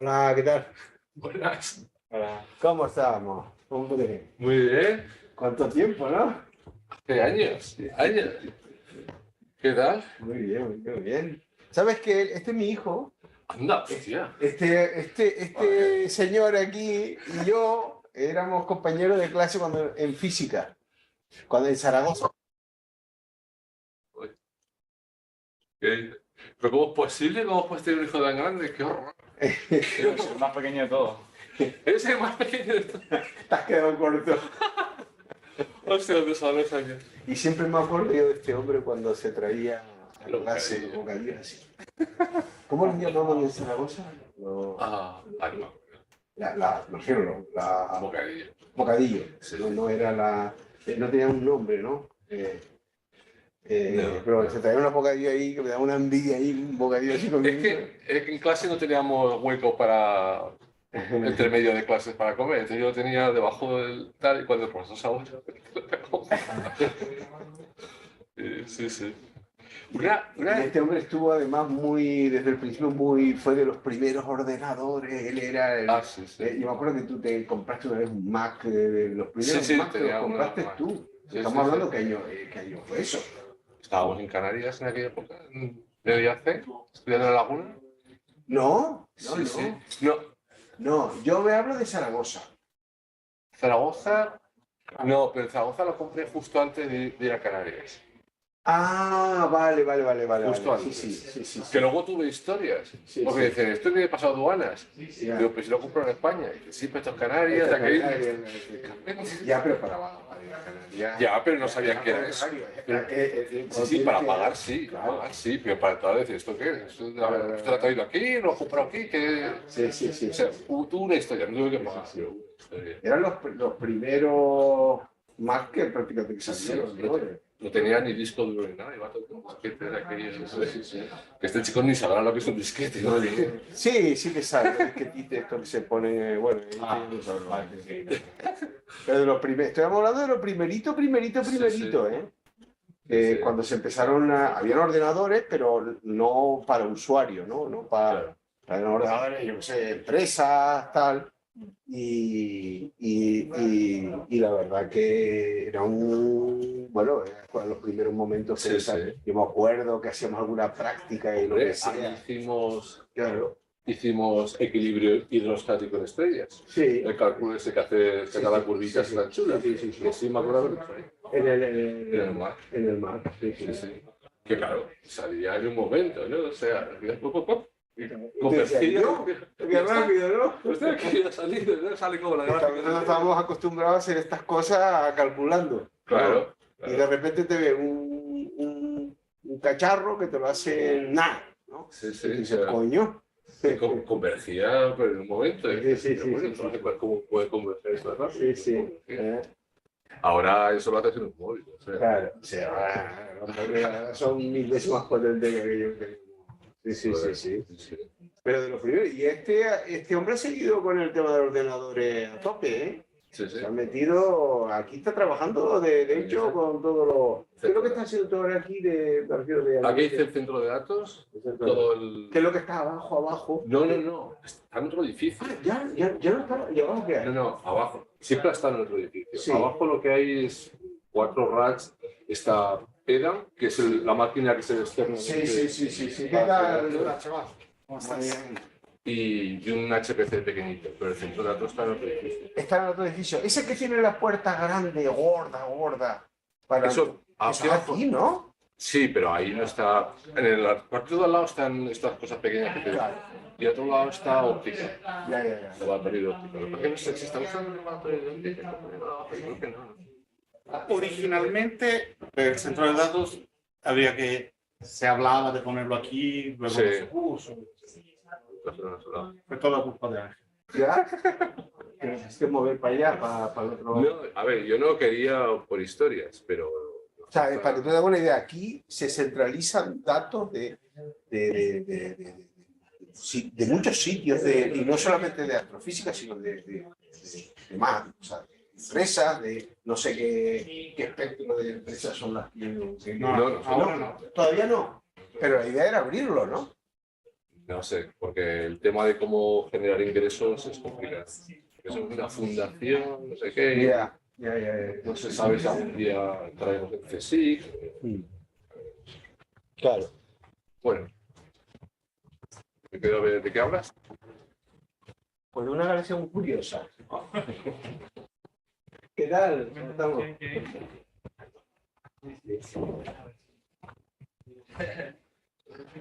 Hola, ¿qué tal? Buenas. Hola. ¿Cómo estamos? Hombre, Muy bien. ¿cuánto tiempo, no? ¿Qué años? ¿Años? ¿Qué tal? Muy bien, muy bien. ¿Sabes que este es mi hijo? Anda, hostia. Este señor aquí y yo éramos compañeros de clase cuando, en física, cuando en Zaragoza. Uy, ¿qué? ¿Pero cómo es posible? ¿Cómo puedes tener un hijo tan grande? ¡Qué horror! ¡Qué Es el horror! más pequeño de todos. Eres el más pequeño de todos. Te has quedado corto. Hostia, ¿dónde son los años? Y siempre me acuerdo yo de este hombre cuando se traía a Los clase los bocadillos. bocadillos así. ¿Cómo los llamaban en Zaragoza? No. Me refiero, Bocadillo. bocadillo. Sí. No era no tenía un nombre, ¿no? No. Pero se traía unos bocadillos ahí que me da una envidia ahí, un bocadillo así con Es que en clase no teníamos hueco para entre medio de clases para comer. Entonces yo lo tenía debajo del tal y cuando el profesor se aburrió, sí, sí. Y este hombre estuvo además desde el principio fue de los primeros ordenadores, él era Sí. yo me acuerdo que tú te compraste una vez un Mac, de los primeros Sí, Mac te los tenía una compraste Mac. tú. Sí, Estamos sí. hablando qué año fue eso. Estábamos en Canarias en aquella época, en C, estudiando en la Laguna. No, Sí. No, no, yo me hablo de Zaragoza. Zaragoza. No, pero en Zaragoza lo compré justo antes de ir a Canarias. Ah, vale. Justo Vale. antes. Sí. Que luego tuve historias. Sí, Porque sí. dicen, esto tiene pasado aduanas. Ya. Digo, pues si lo compro en España. Y dice, sí, pero esto es Canarias, de aquel. Ya, pero para ir a Canarias. Ya, pero no sabía qué era eso. Sí, para pagar sí, Claro. para pagar sí, pero para entrar decir, ¿esto qué es? ¿Esto te lo ha traído aquí? ¿Lo has comprado aquí? ¿Qué? Sí. O sea, tuvo una historia, no tuve que pagar. Sí. Pero una historia. Eran los primeros Mac que prácticamente que salieron, Sí, ¿no? no tenía ni disco duro ni nada, iba todo con disquete de aquellos. Que este chico ni sabrá lo que es un disquete, ¿no? Sí que sabe, es que esto que se pone, bueno, pero de los primeros, estamos hablando de lo primerito, ¿eh? Sí. Cuando se empezaron habían ordenadores, pero no para usuario, ¿no? No para, eran ordenadores, yo qué sé, empresas, tal. Y la verdad que era bueno, era los primeros momentos que yo me acuerdo que hacíamos alguna práctica y lo que sea. Ahí Claro. hicimos equilibrio hidrostático en estrellas. Sí. El cálculo ese que hace cada curvita es tan chula. Sí, me acuerdo de eso ahí. En el mar. Sí. Que claro, salía en un momento, ¿no? O sea, Convergía. Qué rápido, ¿no? Usted quería salir, ¿no? Sale como la gráfica. Nosotros estábamos acostumbrados a hacer estas cosas calculando. Claro. Y de repente te ve un cacharro que te lo hace nada, ¿no? Sí. Y dices, coño. Convergía pero en un momento. Sí. ¿Cómo puede converger eso rápido? Sí. Ahora eso lo haces en un móvil. O sea. Claro, o sea, ahora son 1000 veces más potentes que aquello que... Sí. Pero de los primeros, y este hombre ha seguido con el tema de los ordenadores a tope, ¿eh? Sí. Se ha metido, aquí está trabajando, de hecho, con todo lo... ¿Qué es lo que está haciendo todo aquí Aquí hice el centro de datos, todo el... ¿Qué es lo que está abajo? No, está en otro edificio. Ya no está, ¿y abajo qué hay? No, abajo. Siempre está en otro edificio. Sí. Abajo lo que hay es 4 racks, está EDA, que es la máquina que se externa. Sí. ¿Qué tal, chaval? ¿Cómo estás? Bien. Y un HPC pequeñito, pero el centro de datos está en otro edificio. Está en otro edificio. Ese que tiene la puerta grande, gorda. Eso aquí, ¿no? Sí, pero ahí no está. En el partido de al lado están estas cosas pequeñas que te digo. Y al otro lado está óptica. Ya. Laboratorio de óptica. ¿Por qué no sé si está usando el laboratorio de óptica? Creo que no. Originalmente, el centro de datos se hablaba de ponerlo aquí, luego no se puso. Fue toda culpa de Ángel. ¿Ya? Tienes que mover para allá, para el otro lado. No, a ver, yo no quería por historias, pero... O sea, para que tú te hagas una idea, aquí se centralizan datos de muchos sitios, y no solamente de astrofísica, sino de más, o sea, de empresas, de no sé qué espectro de empresas son las que... No, ahora no. Todavía no, pero la idea era abrirlo, ¿no? No sé, porque el tema de cómo generar ingresos es complicado. Es una fundación, no sé qué. Ya. No se sabe si algún día traemos el CSIC. Claro. Bueno, me quedo a ver de qué hablas. Pues de una galaxia muy curiosa. ¿Qué tal? ¿Cómo estamos?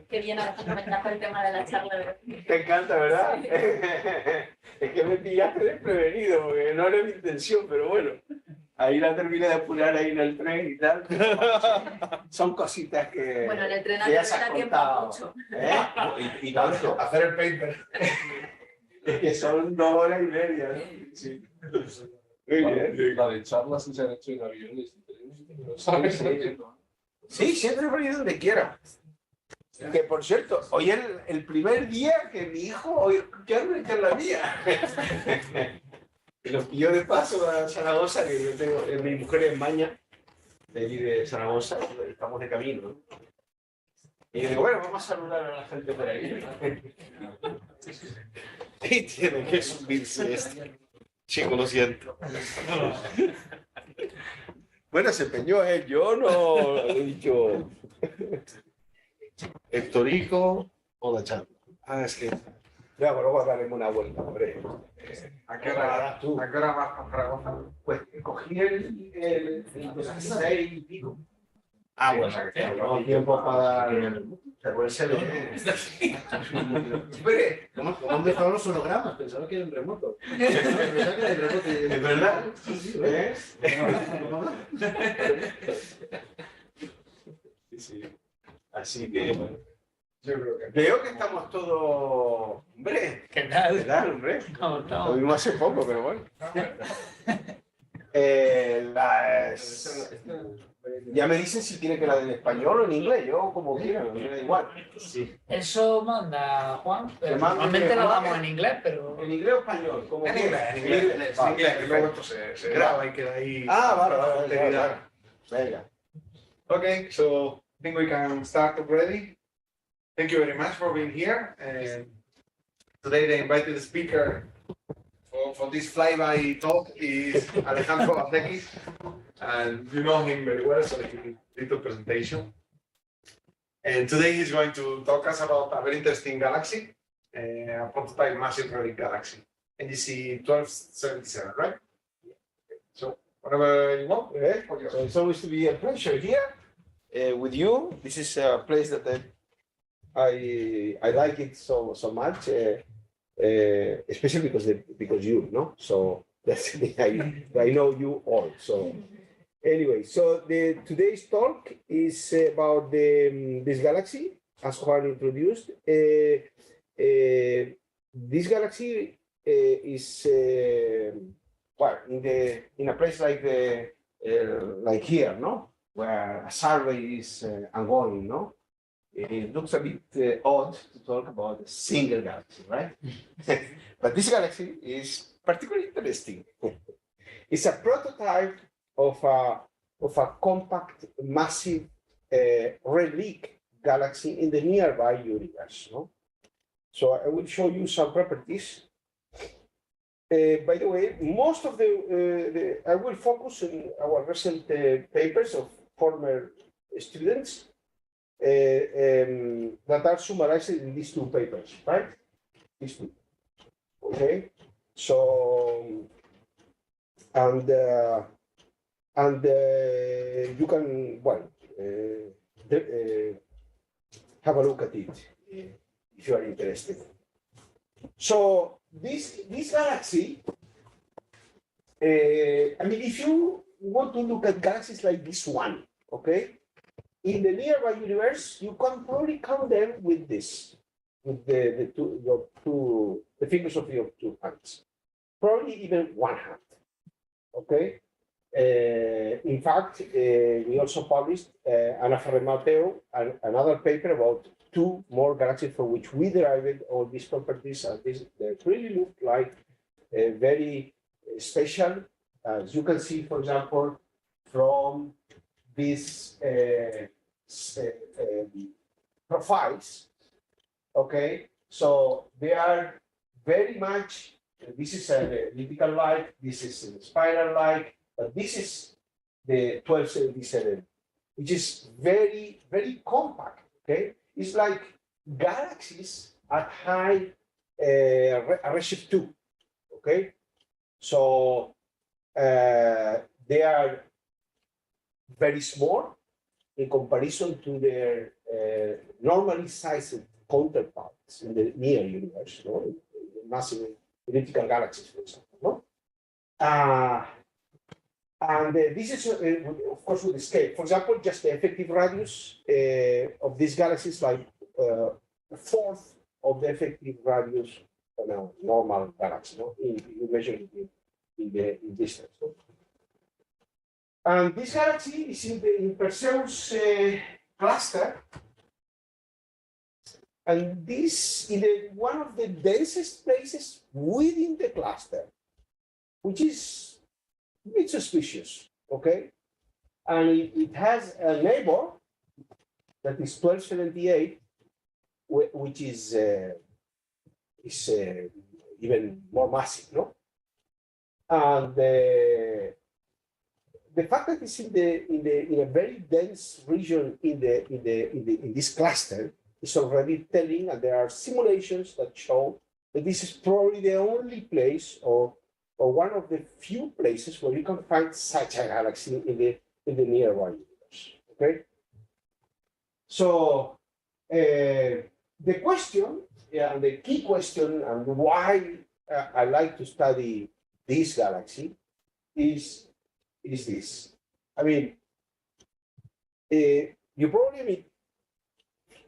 Qué bien, Alexandre, me encanta el tema de la charla. Te encanta, ¿verdad? Es que me pillaste desprevenido, porque no era mi intención, pero bueno. Ahí la terminé de apurar ahí en el tren y tal. Son cositas que. Bueno, en el tren que ya se da has tiempo a contado. mucho. Y tanto. Hacer el paper. Es que son 2 horas y media, ¿no? Sí. Muy bien. La de charlas que se han hecho en aviones y trenes. ¿Sabes? Sí. Sí, siempre voy donde quiera. Que por cierto, hoy es el primer día que mi hijo hoy escucharme está en la mía. Y lo pilló de paso a Zaragoza, que yo tengo, mi mujer es Maña, de allí de Zaragoza, estamos de camino, ¿no? Y yo digo, bueno, vamos a saludar a la gente por ahí. Y tiene que subirse este. Chico, lo siento. Bueno, se empeñó él, yo no he dicho. ¿El Torico o la charla? Ah, es que. Ya, pero luego daremos una vuelta, hombre. ¿A qué hora vas para Zaragoza? Pues cogí el 16 y pico. Ah, bueno, No tiempo para dar. Se ve. Hombre, ¿Cómo han dejado los sonogramas? Pensaba que eran remotos. Pensaba que eran remotos. ¿es verdad? ¿Eh? Sí, sí. Así que, bueno, Yo creo que. veo que estamos todos. Hombre, ¿Qué ¿qué tal? tal, hombre? ¿Cómo Lo estamos? vimos hace poco, pero bueno. Ya me dicen si quiere que la den en español o en inglés, yo como quiera, me da igual. Sí. Eso manda Juan, pero Te manda normalmente lo Juan. damos en inglés, pero ¿En inglés o español? Como En quiera. inglés, Vale, que luego perfecto. esto se graba y queda ahí. Ah, vale, para la vale, posteridad. Venga. Okay, so I think we can start already. Thank you very much for being here. And today the invited speaker for this flyby talk is Alexandre Vazdekis, and you know him very well, so he did a little presentation. And today he's going to talk us about a very interesting galaxy, a prototype massive relic galaxy, NGC 1277, right? So whatever you want. Okay. So it's always to be a pleasure here with you. This is a place that I like it so much, especially because you know. So that's I know you all. So anyway, so today's talk is about this galaxy, as Juan introduced. This galaxy is well in a place like here, no, where a survey is ongoing, no. It looks a bit odd to talk about a single galaxy, right? But this galaxy is particularly interesting. It's a prototype of a compact, massive relic galaxy in the nearby universe. No? So I will show you some properties. By the way, most of I will focus on our recent papers of former students that are summarized in these 2 papers, right? These 2. Okay. So and you can have a look at it if you are interested. So this galaxy, I mean, if you want to look at galaxies like this one, okay, in the nearby universe, you can probably count them with this, with the fingers of your 2 hands, probably even 1 hand, okay. In fact, we also published Ana Ferrer Mateo, another paper about 2 more galaxies for which we derived all these properties, and they really look like very special, as you can see, for example, from these profiles. Okay, So they are very much, this is an elliptical light, this is a spiral light, but this is the 1277, which is very, very compact, okay? It's like galaxies at high redshift 2, okay? So they are very small in comparison to their normally sized counterparts in the near universe, no? Massive elliptical galaxies, for example. No? And this is, of course, with the scale. For example, just the effective radius of these galaxies, like a fourth of the effective radius of a normal galaxy. No? You measure it in distance. No? And this galaxy is in Perseus cluster. And this is one of the densest places within the cluster, which is a bit suspicious, okay? And it has a neighbor that is 1278, which is even more massive, no? And the fact that it's in a very dense region in this cluster is already telling, and there are simulations that show that this is probably the only place or one of the few places where you can find such a galaxy in the nearby universe. Okay. So the question, and the key question, and why I like to study this galaxy is this. I mean, you probably meet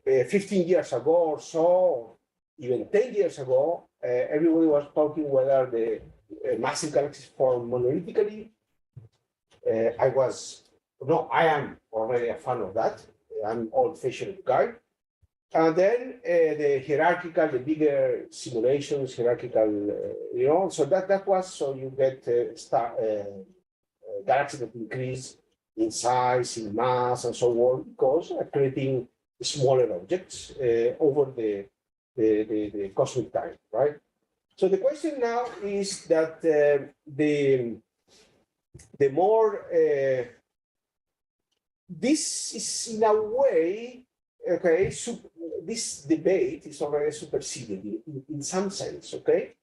15 years ago or so, even 10 years ago, everybody was talking whether the massive galaxies form monolithically. I am already a fan of that. I'm old-fashioned guy. And then the bigger simulations, so that was, so you get galaxies that increase in size, in mass, and so on, because creating smaller objects over the cosmic time, right? So the question now is that the more this is in a way, okay, this debate is already superseded in some sense, okay?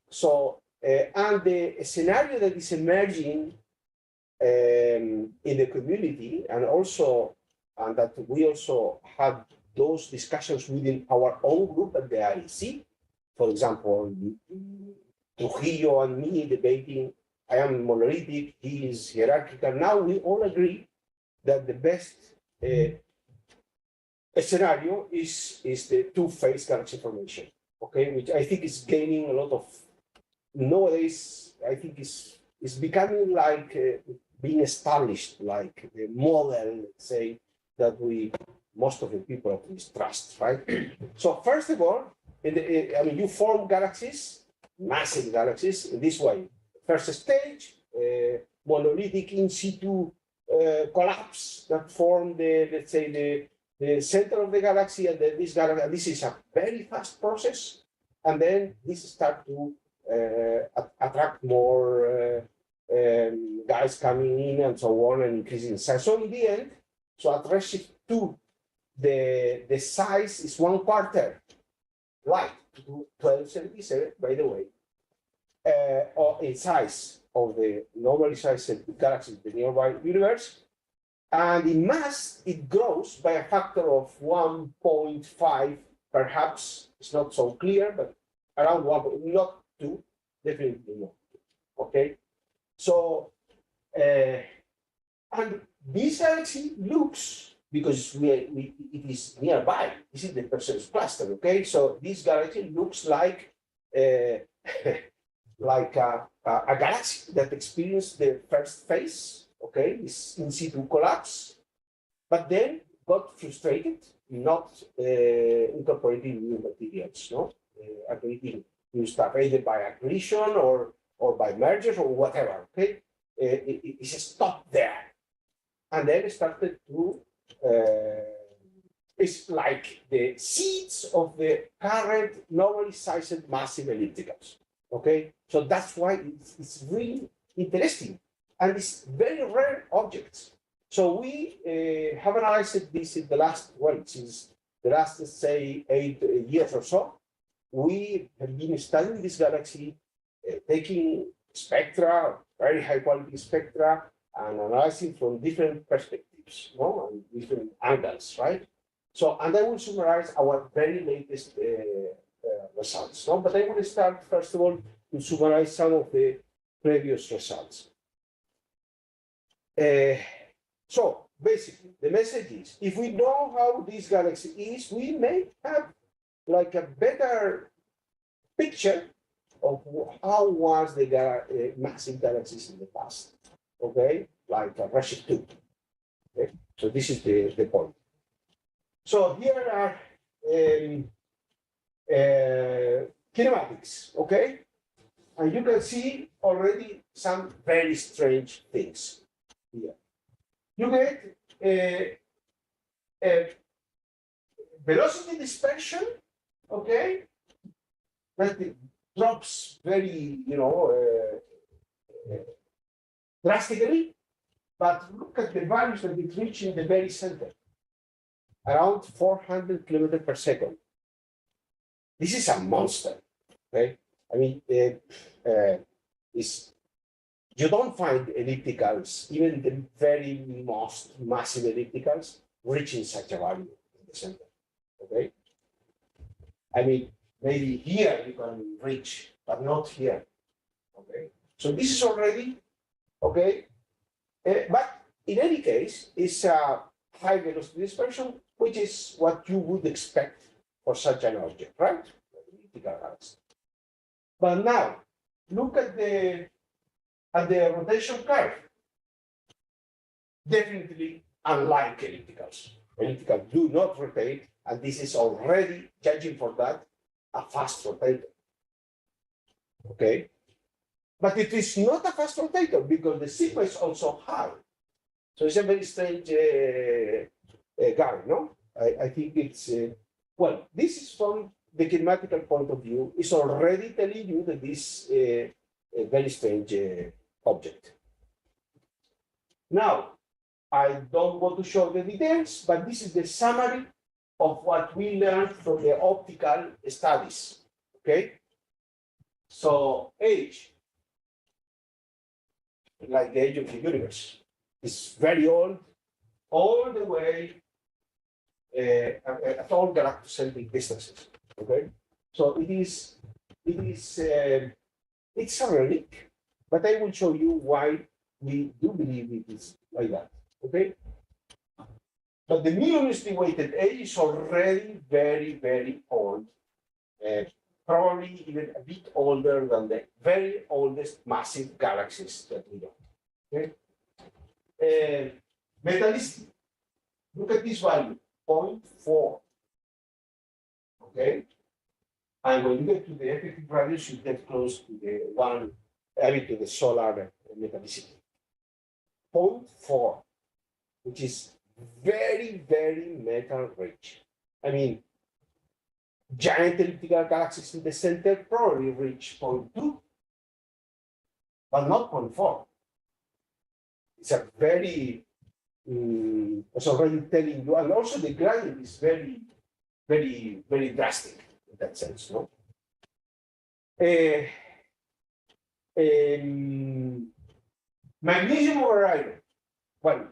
So, and the scenario that is emerging in the community, and that we also had those discussions within our own group at the IEC. For example, Trujillo and me debating, I am monolithic, he is hierarchical. Now we all agree that the best scenario is the two-phase galaxy formation, okay, which I think is gaining a lot of, nowadays, I think is becoming like being established, like the model, let's say, that most of the people at least trust, right? So first of all, you form galaxies, massive galaxies, in this way. First stage, monolithic in situ collapse that form let's say, the center of the galaxy, and then this is a very fast process, and then this start to attract more guys coming in and so on, and increasing size. So in the end, so at redshift 2, the size is 1/4 light to 1277, by the way, or in size of the normally sized galaxy in the nearby universe. And in mass, it grows by a factor of 1.5, perhaps. It's not so clear, but around 1, not 2, definitely not. Okay? So, and this galaxy looks, because it is nearby, this is the Perseus cluster, okay? So this galaxy looks like like a galaxy that experienced the first phase, okay, this in situ collapse, but then got frustrated, not incorporating new materials, no, creating new stuff, either by accretion or by mergers or whatever, okay? It stopped there, and then it started to is like the seeds of the current normally sized massive ellipticals. Okay, so that's why it's really interesting, and it's very rare objects. So we have analyzed this in the last, well, since the last, let's say, 8 years or so. We have been studying this galaxy, taking spectra, very high quality spectra, and analyzing from different perspectives, no, and different angles, right? So, and I will summarize our very latest results, no? But I will start, first of all, to summarize some of the previous results. So, basically, the message is, if we know how this galaxy is, we may have like a better picture of how was the massive galaxies in the past, okay? Like a redshift 2, okay? So this is the point. So here are kinematics, okay? And you can see already some very strange things here. You get velocity dispersion, okay, that drops very, drastically, but look at the values that it reaches in the very center, around 400 kilometers per second. This is a monster, okay? I mean, you don't find ellipticals, even the very most massive ellipticals, reaching such a value in the center, okay? I mean, maybe here you can reach, but not here, okay? So this is already, okay? But in any case, it's a high velocity dispersion, which is what you would expect for such an object, right? Elliptical galaxy. But now, look at the rotation curve. Definitely unlike ellipticals. Ellipticals do not rotate, and this is already, judging for that, a fast rotator. Okay? But it is not a fast rotator because the sigma is also high. So it's a very strange guy, no? I think it's, well, this is from the kinematical point of view, is already telling you that this a very strange object. Now, I don't want to show the details, but this is the summary of what we learned from the optical studies, okay? So age, like the age of the universe, is very old, all the way at all galactocentric distances, okay? So it's a relic, but I will show you why we do believe it is like that, okay? But the luminosity weighted age is already very, very old, probably even a bit older than the very oldest massive galaxies that we know, okay? Metallicity, look at this value, 0.4, okay? And when you get to the effective radius, you get close to the one, I mean to the solar metallicity. 0.4, which is very, very metal rich. I mean, giant elliptical galaxies in the center probably reach 0.2, but not 0.4. It's a very, it's already telling you, and also the gradient is very, very, very drastic in that sense, no? Magnesium over iron. Well,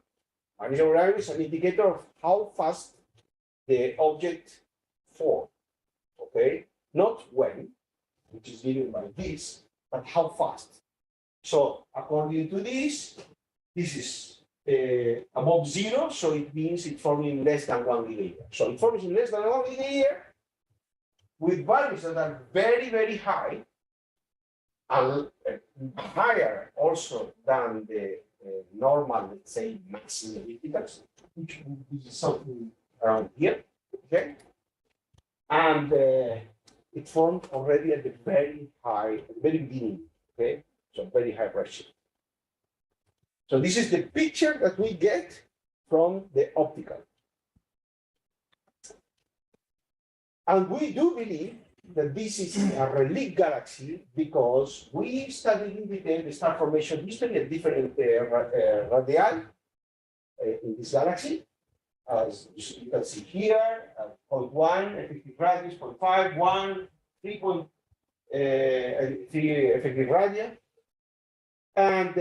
magnesium over iron is an indicator of how fast the object falls, okay? Not when, which is given by this, but how fast. So according to this is above 0, so it means it forms in less than 1 gigayear. So it forms in less than 1 gigayear with values that are very, very high, and higher also than the normal, let's say, maximum ellipticals, which is something around here, okay? And it formed already at the very high, at the very beginning, okay? So very high redshift. So this is the picture that we get from the optical. And we do believe that this is a relic galaxy because we studied in detail the star formation history at different radii in this galaxy. As you can see here, 0.1 effective radius, 0.5, 1, 3.3 effective radii. And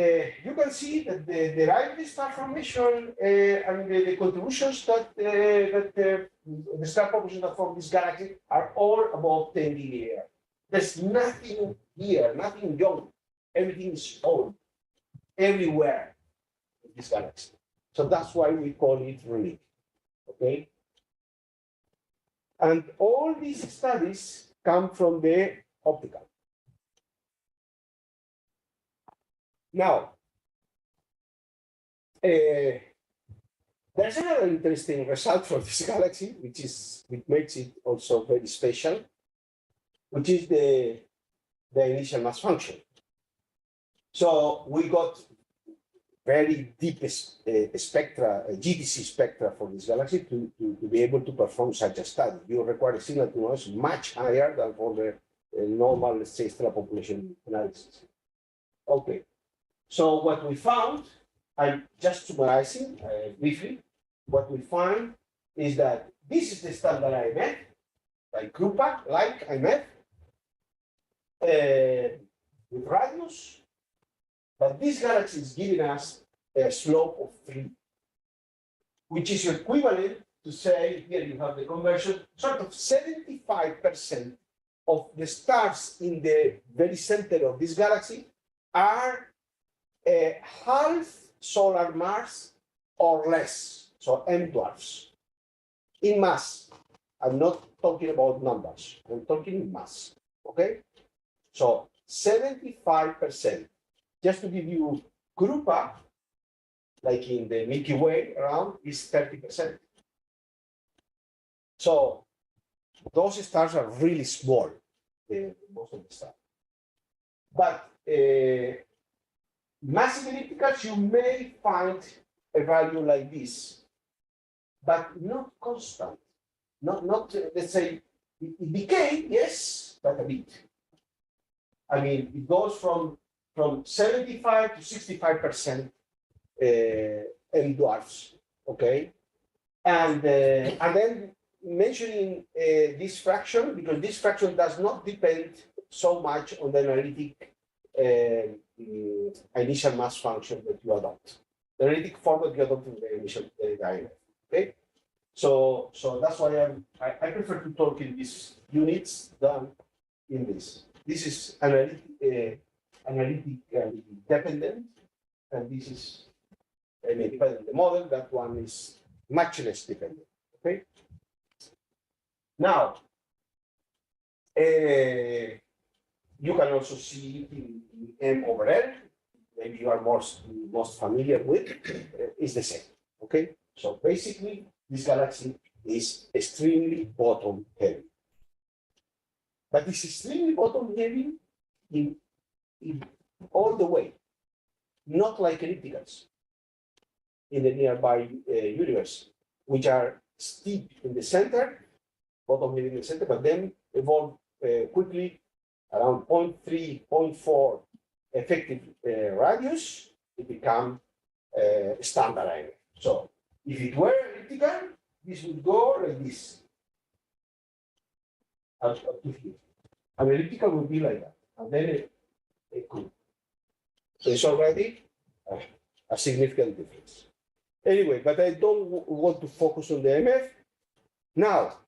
you can see that the derived star formation and the contributions that the star population that form this galaxy are all above 10 linear. There's nothing here, nothing young. Everything is old, everywhere in this galaxy. So that's why we call it relic. Okay? And all these studies come from the optical. Now, there's another interesting result for this galaxy, which makes it also very special, which is the initial mass function. So we got very deep spectra, GTC spectra for this galaxy to be able to perform such a study. You require a signal to noise much higher than for the normal, let's say, stellar population analysis. Okay. So what we found, I'm just summarizing briefly, what we find is that this is the standard IMF, like Krupa, like IMF, with radius, but this galaxy is giving us a slope of 3, which is equivalent to say, here you have the conversion, sort of 75% of the stars in the very center of this galaxy are half solar mass or less, so M dwarfs, in mass. I'm not talking about numbers, I'm talking mass, okay? So 75%, just to give you Krupa, like in the Milky Way around, is 30%. So those stars are really small, most of the stars. But massive ellipticals, you may find a value like this, but not constant. Not let's say, it decay, yes, but a bit. I mean, it goes from 75 to 65% M dwarfs, okay? And then mentioning this fraction, because this fraction does not depend so much on the analytic initial mass function that you adopt. The analytic format you adopt in the initial diagram, okay? So that's why I prefer to talk in these units than in this. This is analytically dependent, and this is dependent the model. That one is much less dependent. Okay. Now, you can also see in M over L. Maybe you are most familiar with. Is the same. Okay. So basically, this galaxy is extremely bottom heavy. But it's extremely bottom heavy in all the way, not like ellipticals in the nearby universe, which are steep in the center, bottom heavy in the center, but then evolve quickly around 0.3, 0.4 effective radius, it becomes standard IMF. So if it were elliptical, this would go like this. Up to here. An elliptical would be like that, and then it could. So it's already a significant difference. Anyway, but I don't want to focus on the MF. Now,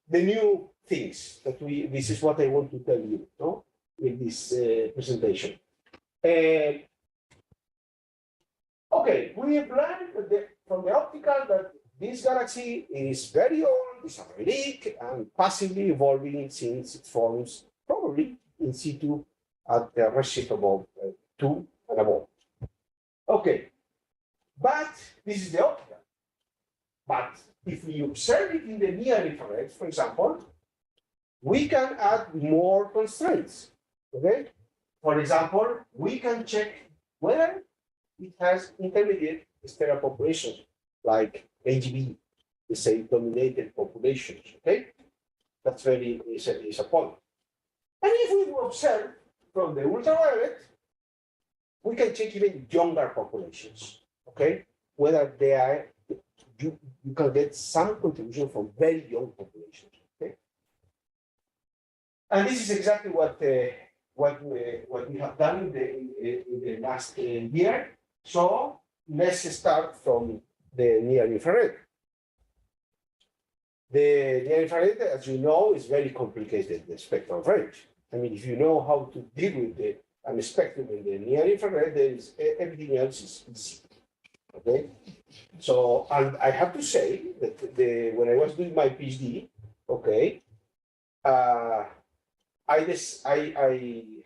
the new things that this is what I want to tell you, no, with this presentation. Okay, we have learned from the optical that this galaxy is very old, it's a relic, and passively evolving since it forms probably in situ at the redshift above 2 and above. Okay, but this is the optical. But if we observe it in the near infrared, for example, we can add more constraints. Okay, for example, we can check whether it has intermediate stellar populations like AGB, the same dominated populations. Okay, That's is a point. And if we observe from the ultraviolet, we can check even younger populations, okay? Whether they are, you can get some contribution from very young populations, okay? And this is exactly what we have done in the last year. So let's start from the near infrared. The near infrared, as you know, is very complicated, the spectral range. I mean, if you know how to deal with the spectrum in the near infrared, then everything else is easy. Okay? So, and I have to say that when I was doing my PhD, okay, I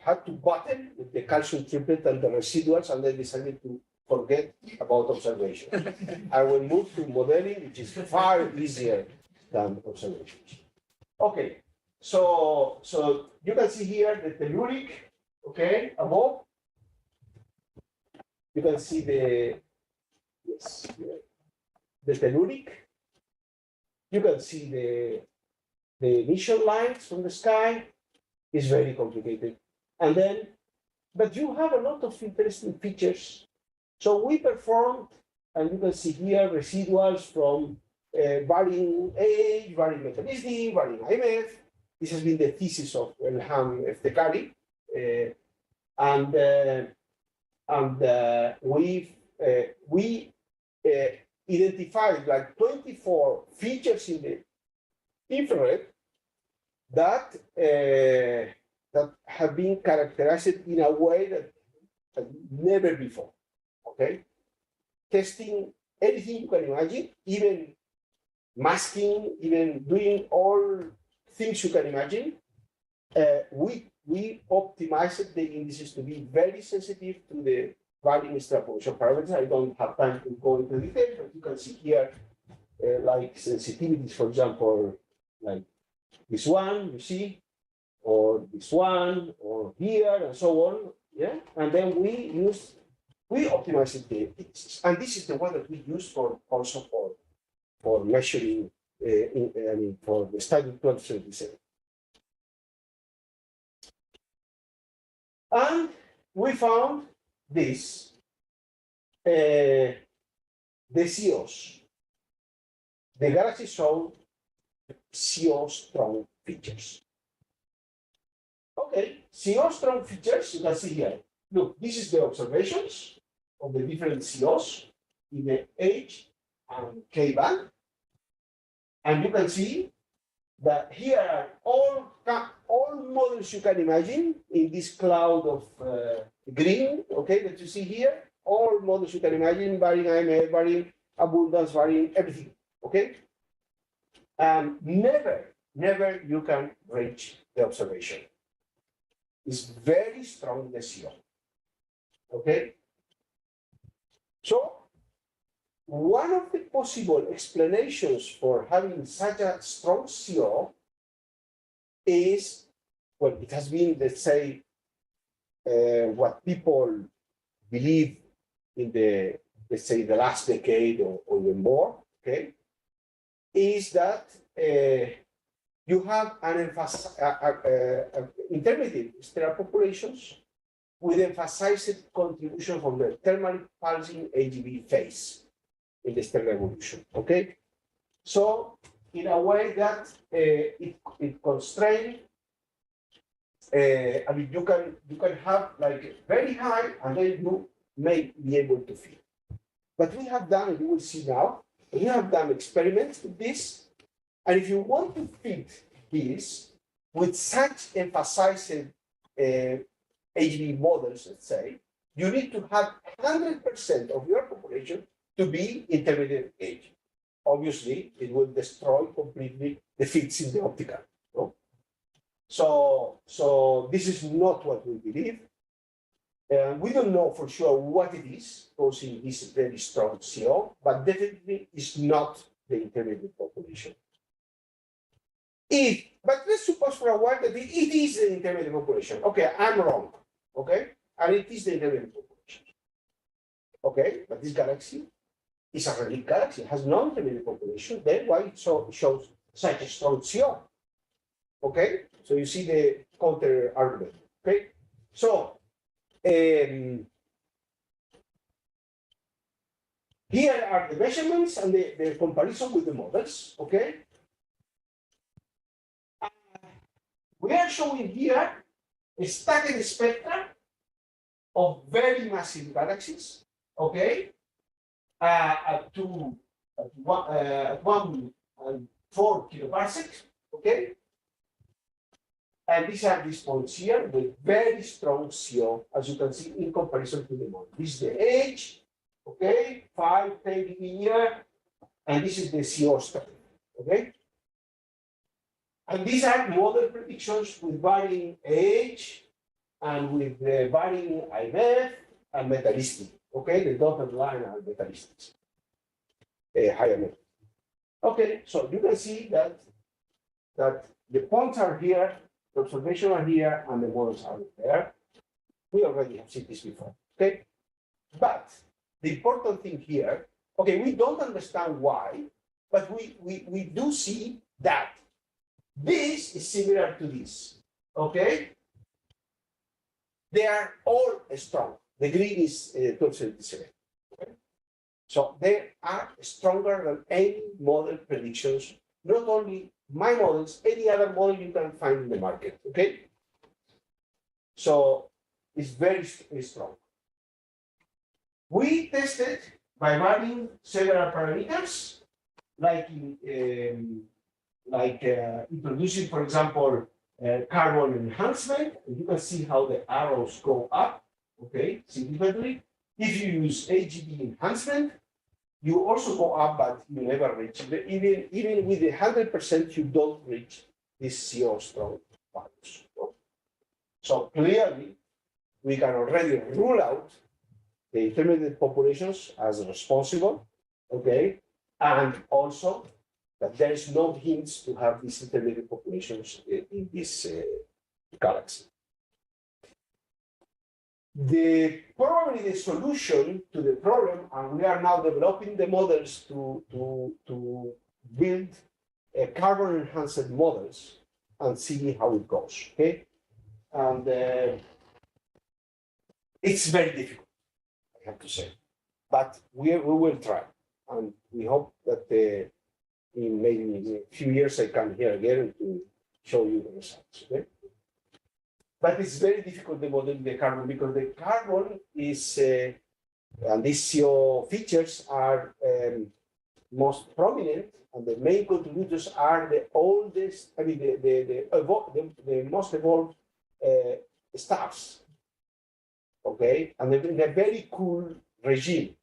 had to button with the calcium triplet and the residuals, and then decided to forget about observation. I will move to modeling, which is far easier than observations. Okay, so you can see here the telluric, okay, above. You can see the telluric. You can see the emission lines from the sky. Is very complicated. And then, but you have a lot of interesting features. So we performed, and you can see here residuals from varying age, varying metallicity, varying IMF. This has been the thesis of Elham Vazdekis. We identified like 24 features in the infrared that have been characterized in a way that never before. Okay, testing anything you can imagine, even masking, even doing all things you can imagine. We optimized the indices to be very sensitive to the varying extrapolation parameters. I don't have time to go into detail, but you can see here, like sensitivities, for example, like this one, you see, or this one, or here, and so on. Yeah, and then we optimize the indices, and this is the one that we use for also for measuring, for the study 1277. And we found this, the COs. The galaxy showed CO strong features. Okay, CO strong features, you can see here. Look, this is the observations of the different COs in the H and K band. And you can see that here are all models you can imagine in this cloud of green, okay, that you see here. All models you can imagine, varying IMF, varying abundance, varying everything, okay? And never you can reach the observation. It's very strong in the CO, okay? So, one of the possible explanations for having such a strong CO is, well, it has been, let's say, what people believe in the, let's say, the last decade or even more, okay, is that you have an intermediate stellar populations with emphasized contribution from the thermally pulsing AGB phase in the stellar evolution, okay? So, in a way that it constrains, I mean, you can have like very high, and then you may be able to fit. But we have done, you will see now, we have done experiments with this, and if you want to fit this with such emphasized AGB models, let's say, you need to have 100% of your population to be intermediate age. Obviously, it will destroy completely the fits in the optical. No? So this is not what we believe. We don't know for sure what it is causing this very strong CO, but definitely it's not the intermediate population. But let's suppose for a while that it is the intermediate population. Okay, I'm wrong. Okay, and it is the intermediate population. Okay, but this galaxy is a relic galaxy, it has no intermediate population. Then why it shows such a strong CO? Okay, so you see the counter argument. Okay, so here are the measurements and the comparison with the models. Okay, we are showing here a stacked spectra of very massive galaxies. Okay, at 1 and 4 kiloparsecs. Okay, and these are these points here with very strong CO, as you can see, in comparison to the model. This is the age, okay, 5, 10 years, and this is the CO strength, okay? And these are model predictions with varying age and with varying IMF and metallicity, okay? The dotted line are metallistics, higher metal. Okay, so you can see that the points are here, the observations are here, and the models are there. We already have seen this before, okay? But the important thing here, okay, we don't understand why, but we do see that this is similar to this, okay? They are all strong. The green is 1277, okay? So they are stronger than any model predictions, not only my models, any other model you can find in the market, okay? So it's very strong. We tested by varying several parameters, like introducing, for example, carbon enhancement. You can see how the arrows go up, okay, significantly. If you use AGB enhancement, you also go up, but you never reach. Even with the 100%, you don't reach these CO strong values. So clearly, we can already rule out the intermediate populations as responsible, okay, and also that there is no hints to have these intermediate populations in this galaxy. Probably the solution to the problem, and we are now developing the models to build carbon enhanced models and see how it goes. Okay, and it's very difficult, I have to say, but we will try, and we hope that in maybe a few years I come here again to show you the results. Okay. But it's very difficult to model the carbon because the carbon is, and these CO features are most prominent, and the main contributors are the oldest, I mean, the most evolved stars, okay? And they're in a very cool regime.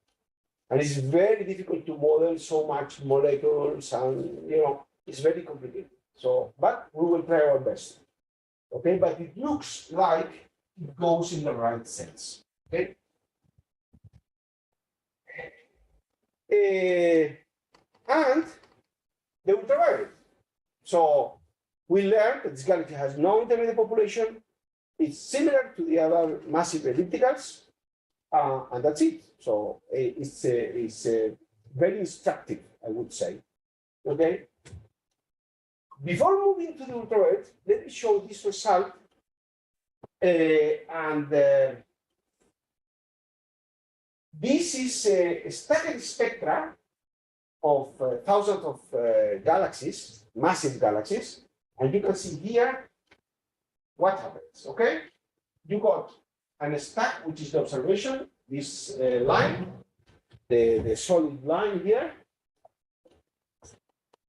And it's very difficult to model so much molecules, and, you know, it's very complicated. So, but we will try our best. Okay, but it looks like it goes in the right sense. Okay. And the ultraviolet. So we learned that this galaxy has no intermediate population. It's similar to the other massive ellipticals, and that's it. So it's very instructive, I would say. Okay. Before moving to the ultraviolet, let me show this result. This is a stacked spectra of thousands of galaxies, massive galaxies. And you can see here what happens, okay? You got a stack, which is the observation, this line, the solid line here.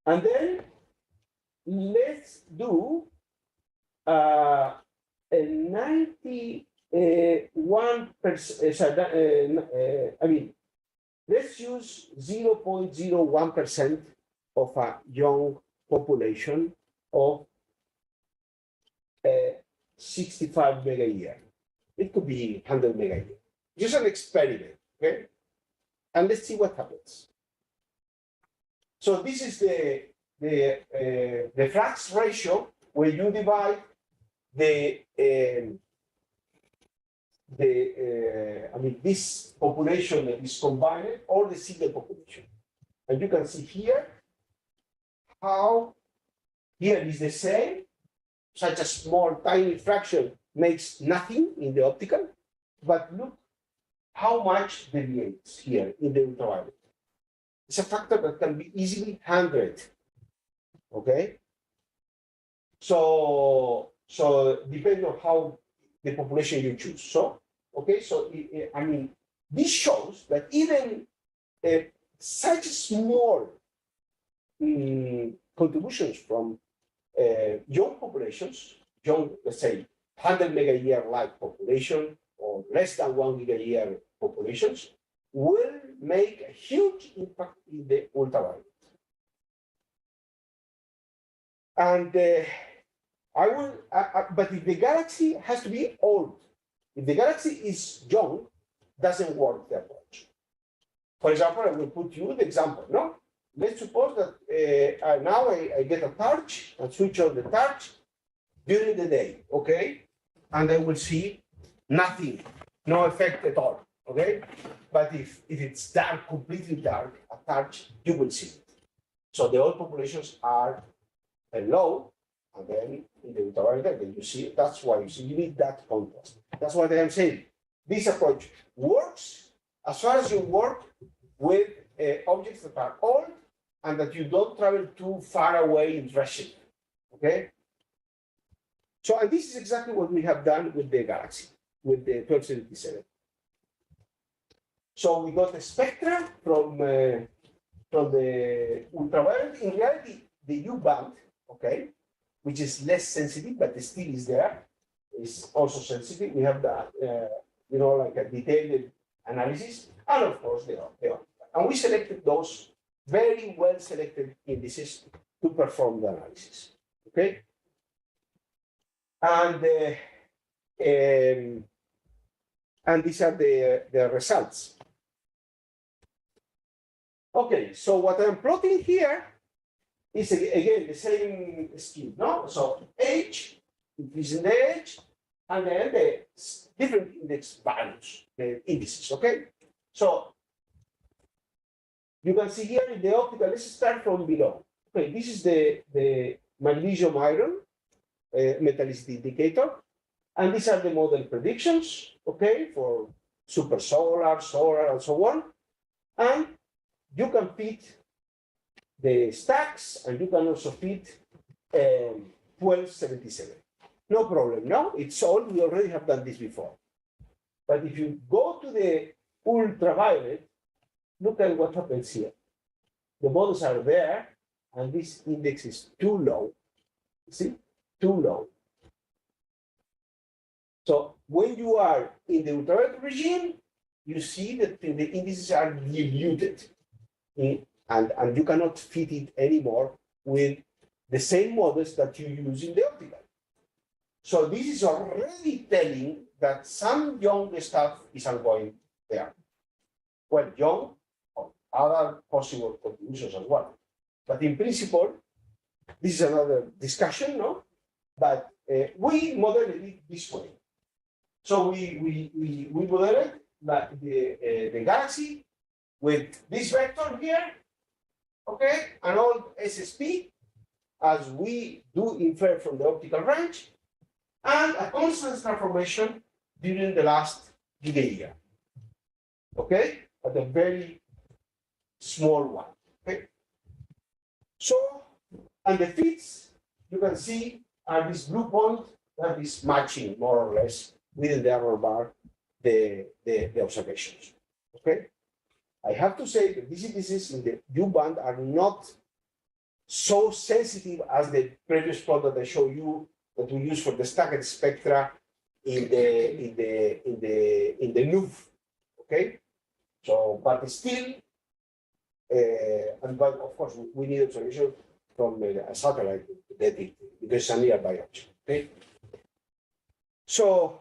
And then let's do a 91%, I mean, let's use 0.01% of a young population of 65 mega a year. It could be 100 mega a year. Just an experiment, okay? And let's see what happens. So this is the flux ratio where you divide I mean, this population that is combined or the single population. And you can see here how here is the same, such a small, tiny fraction makes nothing in the optical, but look how much deviates here in the ultraviolet. It's a factor that can be easily 100, okay? So depending on how the population you choose. So, okay, so I mean, this shows that even such small contributions from young populations, young, let's say, 100 mega-year like population or less than 1 giga-year populations will make a huge impact in the ultraviolet. And but if the galaxy has to be old, if the galaxy is young, doesn't work that much. For example, I will put you the example, no? Let's suppose that now I get a torch and switch on the torch during the day, okay? And I will see nothing, no effect at all, okay? But if it's dark, completely dark, a torch, you will see it. So the old populations are low, and then in the ultraviolet, then you see, that's why you need that contrast. That's what I am saying. This approach works as far as you work with objects that are old and that you don't travel too far away in redshift, okay? So, and this is exactly what we have done with the galaxy, with the 1277. So we got the spectra from the ultraviolet. In reality, the U band, okay, which is less sensitive, but still is there, is also sensitive. We have that, you know, like a detailed analysis, and of course they are. And we selected those very well selected indices to perform the analysis. Okay. And these are the results. Okay, so what I'm plotting here is again the same scheme, no? So H, increasing the H, and then the different index values, the indices, okay? So you can see here in the optical, let's start from below. Okay, this is the magnesium iron metallicity indicator, and these are the model predictions, okay, for supersolar, solar, and so on. And you can fit the stacks, and you can also fit 1277. No problem, no? It's all, we already have done this before. But if you go to the ultraviolet, look at what happens here. The models are there, and this index is too low. See? Too low. So when you are in the ultraviolet regime, you see that the indices are diluted. And you cannot fit it anymore with the same models that you use in the optical. So this is already telling that some young stuff is ongoing there. Well, young, or other possible contributions as well. But in principle, this is another discussion, no? But we model it this way. So we modeled the galaxy with this vector here, okay, and all SSP, as we do infer from the optical range, and a constant transformation during the last giga-year, okay, at a very small one, okay. So, and the fits, you can see, are this blue point that is matching more or less within the error bar the observations, okay. I have to say that these indices in the U band are not so sensitive as the previous plot that I showed you that we use for the stacked spectra in the NUV. Okay, so but still, but of course we need observation from a satellite that it, because it's a nearby object. Okay, so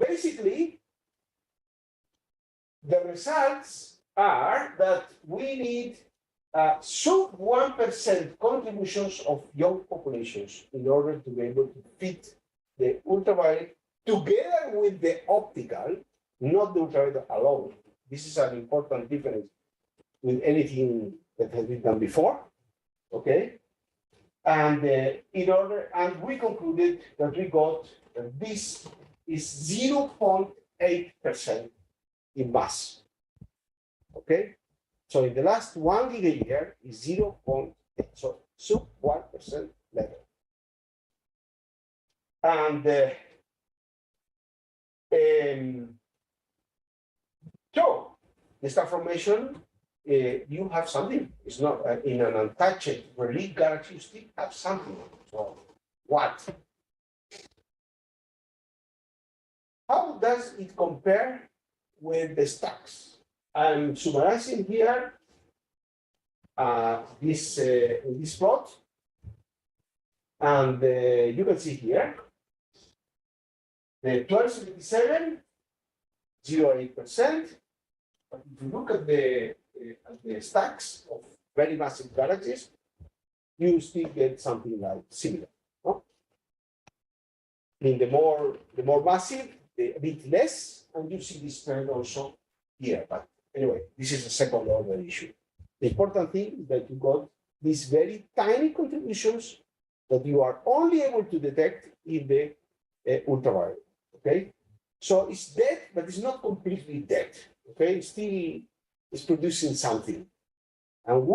basically, the results are that we need sub 1% contributions of young populations in order to be able to fit the ultraviolet together with the optical, not the ultraviolet alone. This is an important difference with anything that has been done before, okay? And and we concluded that we got that this is 0.8% in mass. Okay, so in the last 1 gigayear is 0.8, so sub 1% level. And so the star formation, you have something. It's not in an untouched Relic galaxy, you still have something. So what? How does it compare with the stacks? I'm summarizing here this plot, and you can see here the 1277, 0.8%. But if you look at the stacks of very massive galaxies, you still get something like similar. No? In the more massive, a bit less, and you see this trend also here. But anyway, this is a second order issue. The important thing is that you got these very tiny contributions that you are only able to detect in the ultraviolet. Okay, so it's dead, but it's not completely dead. Okay, still is producing something, and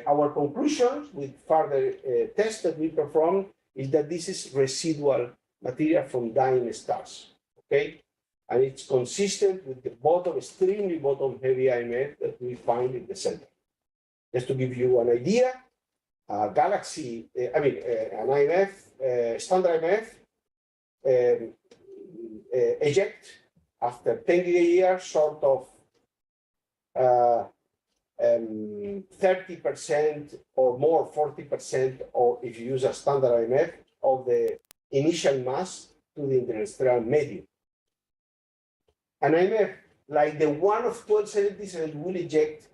our conclusions with further tests that we performed is that this is residual material from dying stars. Okay, and it's consistent with the bottom, extremely bottom heavy IMF that we find in the center. Just to give you an idea, a galaxy, an IMF, standard IMF, eject after 10 gigayears, short of 30% or more, 40%, or if you use a standard IMF, of the initial mass to the interstellar medium. An IMF like the one of 1277 will eject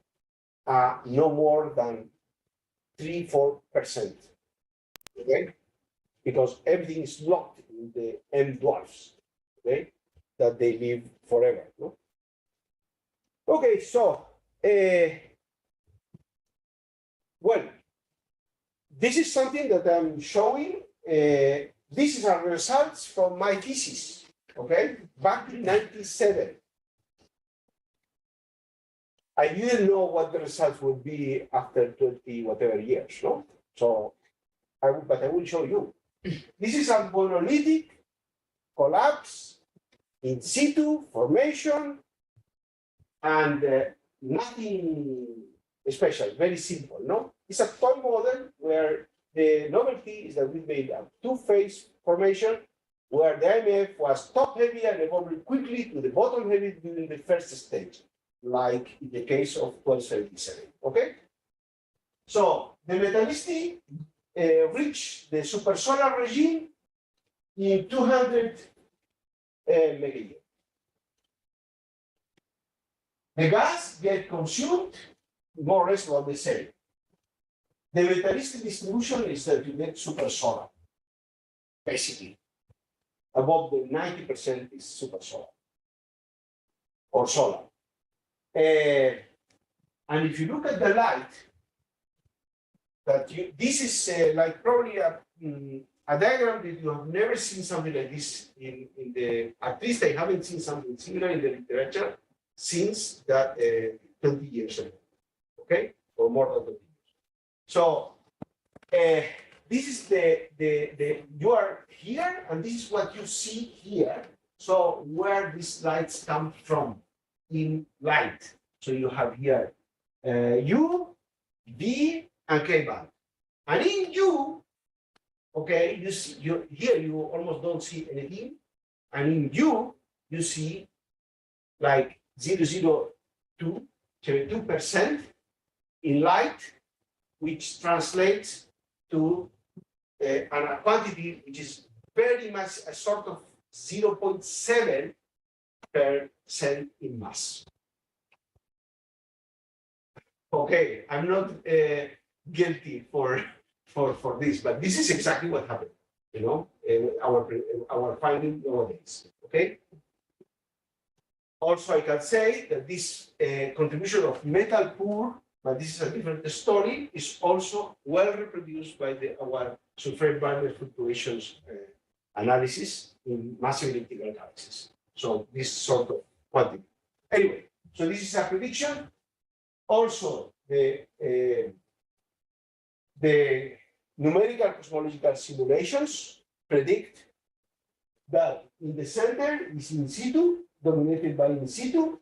no more than 3–4%. Okay? Because everything is locked in the M dwarfs, okay? That they live forever. No? Okay, so well, this is something that I'm showing. These are results from my thesis, okay, back in '97. I didn't know what the results would be after 20 whatever years, no? So, but I will show you. This is a monolithic collapse in situ formation, and nothing special, very simple, no? It's a toy model where the novelty is that we made a two-phase formation where the IMF was top heavy and evolved quickly to the bottom heavy during the first stage, like in the case of 1277, okay? So the metallicity reached the supersolar regime in 200 megayears. The gas gets consumed more or less about the same. The metallicity distribution is that you get supersolar, basically. Above the 90% is supersolar or solar. And if you look at the light, this is like probably a diagram that you have never seen something like this in the, at least I haven't seen something similar in the literature since that 20 years ago, okay, or more than 20 years. So this is you are here, and this is what you see here. So where these lights come from in light. So you have here U, V, and K band. And in U, okay, you see here you almost don't see anything. And in U, you see like 0.02% in light, which translates to a quantity which is very much a sort of 0.7% in mass. Okay, I'm not guilty for this, but this is exactly what happened, you know, our finding nowadays. Okay. Also, I can say that this contribution of metal poor, but this is a different story, is also well reproduced by our surface barrier fluctuations analysis in massive elliptical galaxies. So this sort of quantity. Anyway, so this is a prediction. Also, the numerical cosmological simulations predict that in the center is in situ, dominated by in situ,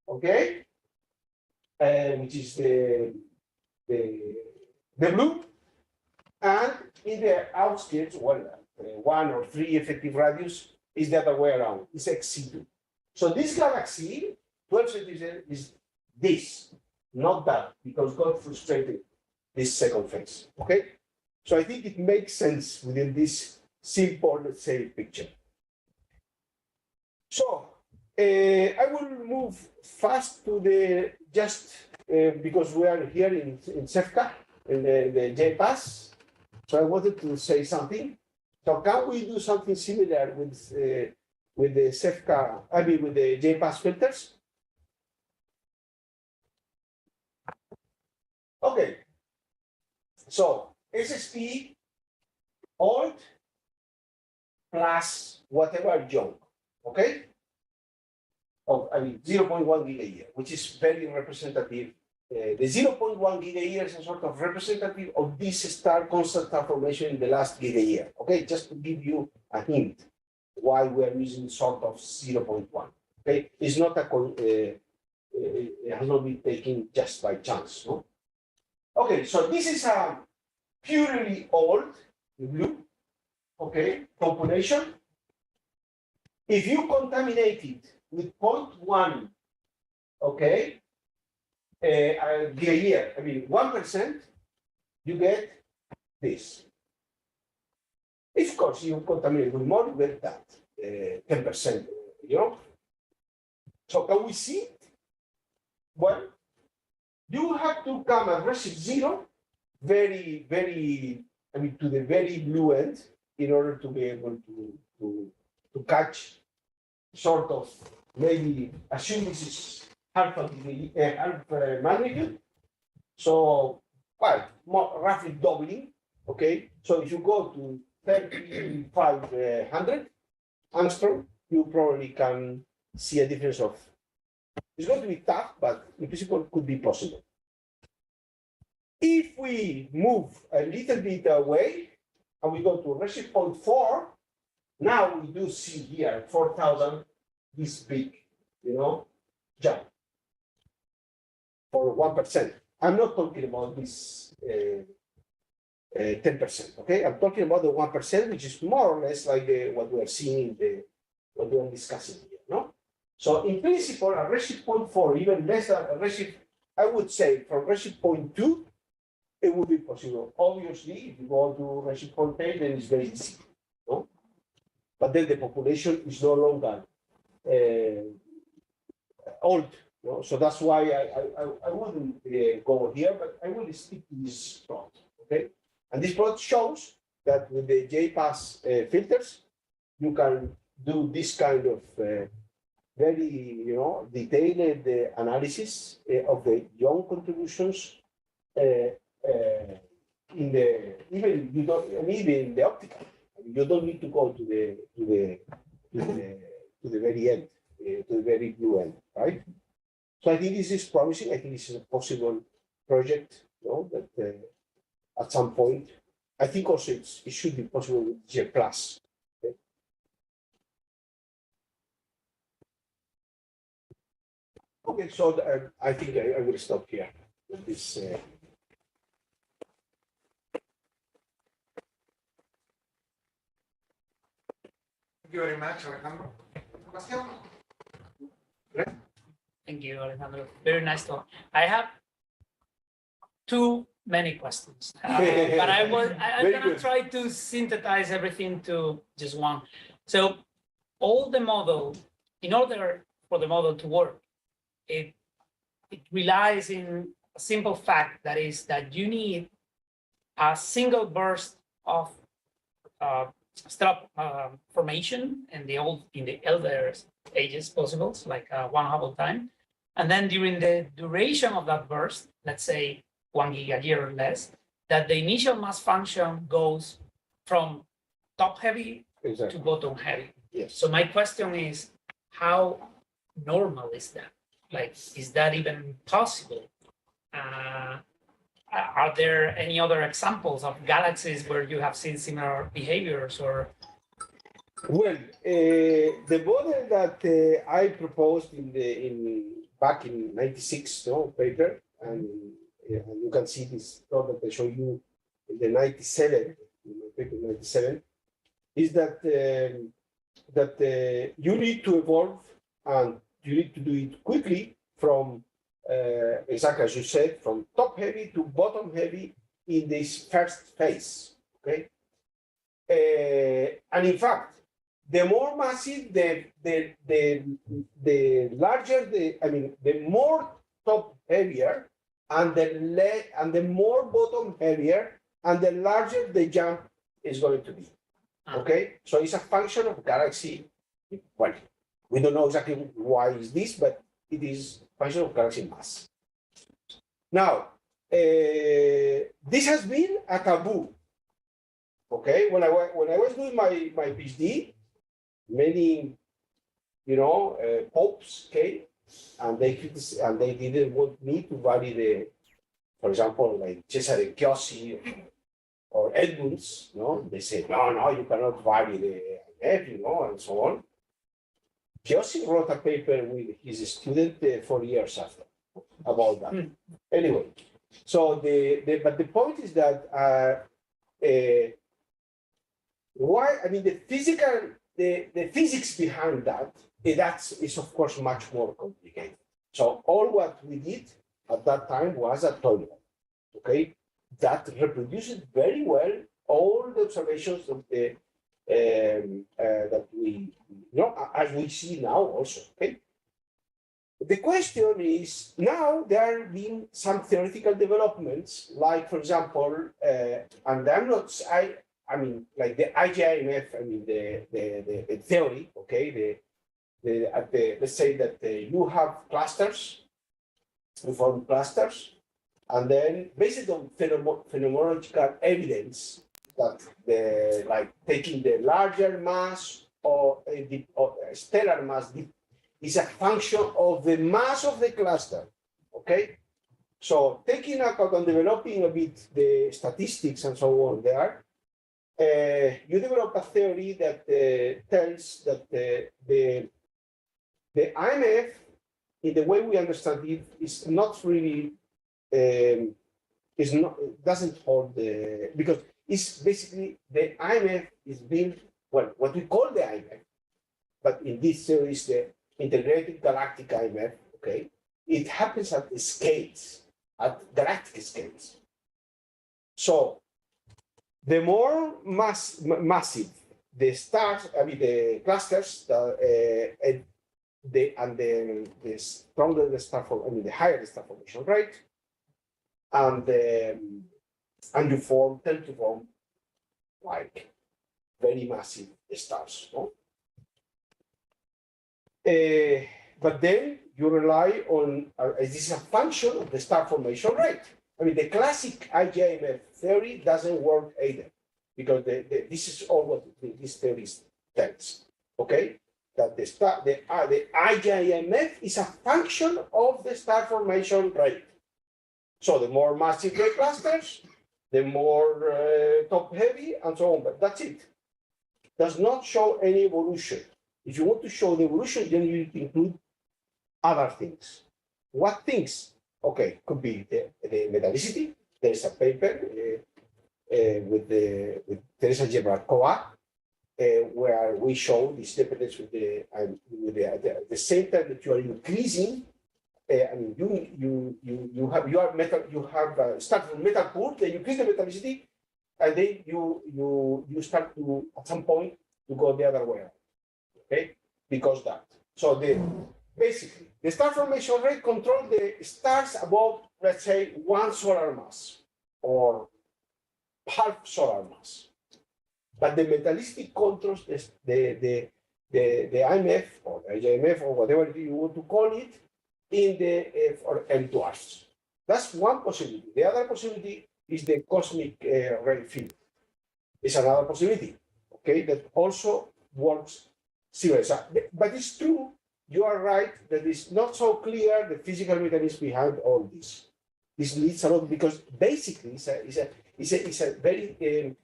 okay, which is the blue, and in the outskirts, well, 1 or 3 effective radius is the other way around, is ex situ. So this galaxy, 12 centimeters, is this, not that, because God frustrated this second phase, okay? So I think it makes sense within this simple, let's say, picture. So I will move fast to the because we are here in SFH, in the J-Pass. So I wanted to say something. So can we do something similar with the SFH, I mean with the J-Pass filters? Okay. So SSP old plus whatever young, okay? I mean 0.1 gigayear, which is very representative. The 0.1 gigayear is a sort of representative of this star constant star formation in the last gigayear. Okay, just to give you a hint why we are using sort of 0.1. Okay, it's not it has not been taken just by chance. No? Okay, so this is a purely old blue, okay, population. If you contaminate it with 0.1, okay, a year, I mean 1%, you get this. Of course, you contaminate with more, you get that 10%, you know. So can we see it? Well, you have to come at redshift 0, very, very, I mean, to the very blue end in order to be able to catch sort of, maybe assume this is half magnitude. So, well, more roughly doubling, okay? So if you go to 3,500 angstrom, you probably can see a difference of, it's going to be tough, but in principle could be possible. If we move a little bit away and we go to redshift 0.4, now we do see here 4,000, this big, you know, jump for 1%. I'm not talking about this 10%, okay? I'm talking about the 1%, which is more or less like what we are seeing, what we are discussing here, no? So in principle, a redshift 0.4, even less than a redshift, I would say from redshift 0.2, it would be possible. Obviously, if you go to redshift 0.8, then it's very easy, no? But then the population is no longer old, you know? So that's why I wouldn't go here, but I will stick to this plot, okay? And this plot shows that with the J-Pass filters, you can do this kind of very, you know, detailed analysis of the young contributions in the even you don't even in the optical. You don't need to go to the very end, to the very blue end, right? So I think this is promising. I think this is a possible project, you know, that at some point, I think also it should be possible with J+. Okay? Okay, so I think I will stop here with this. Thank you very much, Alexandre. Sebastián? Thank you, Alexandre. Very nice talk. I have too many questions, but I'm gonna try to synthesize everything to just one. So all the model, in order for the model to work, it relies in a simple fact that is that you need a single burst of star formation in the elder ages possible, so like 1 Hubble time. And then during the duration of that burst, let's say 1 gigayear or less, that the initial mass function goes from top heavy Exactly. to bottom heavy. Yes. So my question is, how normal is that? Like, is that even possible? Are there any other examples of galaxies where you have seen similar behaviors or? Well, the model that I proposed back in '96, paper, and you can see this plot that I show you in the '97, in my paper '97, is that you need to evolve and you need to do it quickly from exactly as you said, from top heavy to bottom heavy in this first phase. Okay, and in fact, the more massive, the larger the more top heavier, and the more bottom heavier, and the larger the jump is going to be. Okay, so it's a function of galaxy. Well, we don't know exactly why is this, but it is a function of galaxy mass. Now, this has been a taboo. Okay, when I was doing my PhD, many popes came and they didn't want me to vary for example, like Cesare Chiossi or Edmunds, they said, no, you cannot vary the F, and so on. Chiossi wrote a paper with his student 4 years after about that. Anyway, so but the point is that the physics behind that is of course much more complicated. So all what we did at that time was a toilet, okay, that reproduces very well all the observations of that we as we see now also. Okay. The question is now there have been some theoretical developments, like for example, and I mean, like the IGIMF, the theory, okay, let's say that you have clusters, you form clusters, and then based on phenomenological evidence that like taking the larger mass or stellar mass is a function of the mass of the cluster, okay? So taking account and developing a bit the statistics and so on there, you develop a theory that tells that the IMF, in the way we understand it, is not really doesn't hold because it's basically the IMF is built what we call the IMF, but in this theory is the integrated galactic IMF. Okay, it happens at scales, at galactic scales. So the more massive the stars, the clusters, the stronger the star formation, the higher the star formation rate, and you tend to form like very massive stars. No? But then you rely on this is a function of the star formation rate. The classic IGIMF theory doesn't work either, because this is all what this theory tells. Okay, that the IGIMF is a function of the star formation rate. So the more massive the clusters, the more top heavy, and so on. But that's it. Does not show any evolution. If you want to show the evolution, then you need to include other things. What things? Okay, could be the metallicity. There's a paper with Teresa Gebrarkova where we show this dependence with the same time that you are increasing. You have start from metal pool, then you increase the metallicity, and then you start to at some point to go the other way. Okay, because that. So basically the star formation rate controls the stars above, let's say, 1 solar mass or half solar mass, but the metallicity controls the the IMF or the IMF or whatever you want to call it in the for M2Rs. That's one possibility. The other possibility is the cosmic ray field. It's another possibility, okay, that also works similar. But it's true, you are right, that it's not so clear the physical mechanism behind all this. This needs a lot because basically it's a very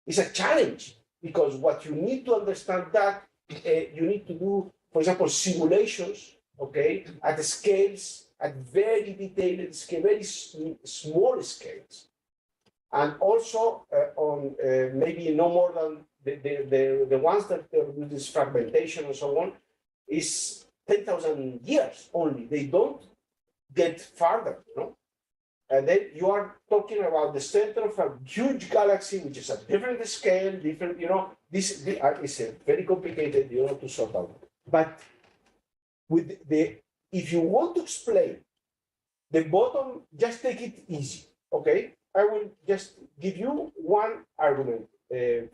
it's a challenge because what you need to understand that you need to do, for example, simulations, okay, at scales, at very detailed scale, very small scales, and also on maybe no more than the ones that do this fragmentation and so on is 10,000 years only. They don't get farther, you know. And then you are talking about the center of a huge galaxy, which is a different scale, different, you know, this is very complicated, you know, to sort out. But with if you want to explain the bottom, just take it easy, okay? I will just give you one argument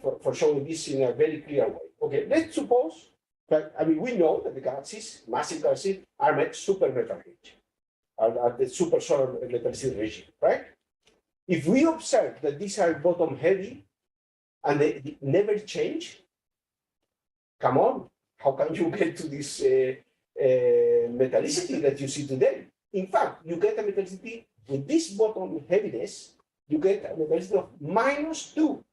for showing this in a very clear way. Okay, let's suppose that, I mean, we know that the galaxies, massive galaxies, are super metal rich. At the super solar metallicity regime, right? If we observe that these are bottom heavy and they never change, come on, how can you get to this metallicity that you see today? In fact, you get a metallicity with this bottom heaviness, you get a metallicity of -2.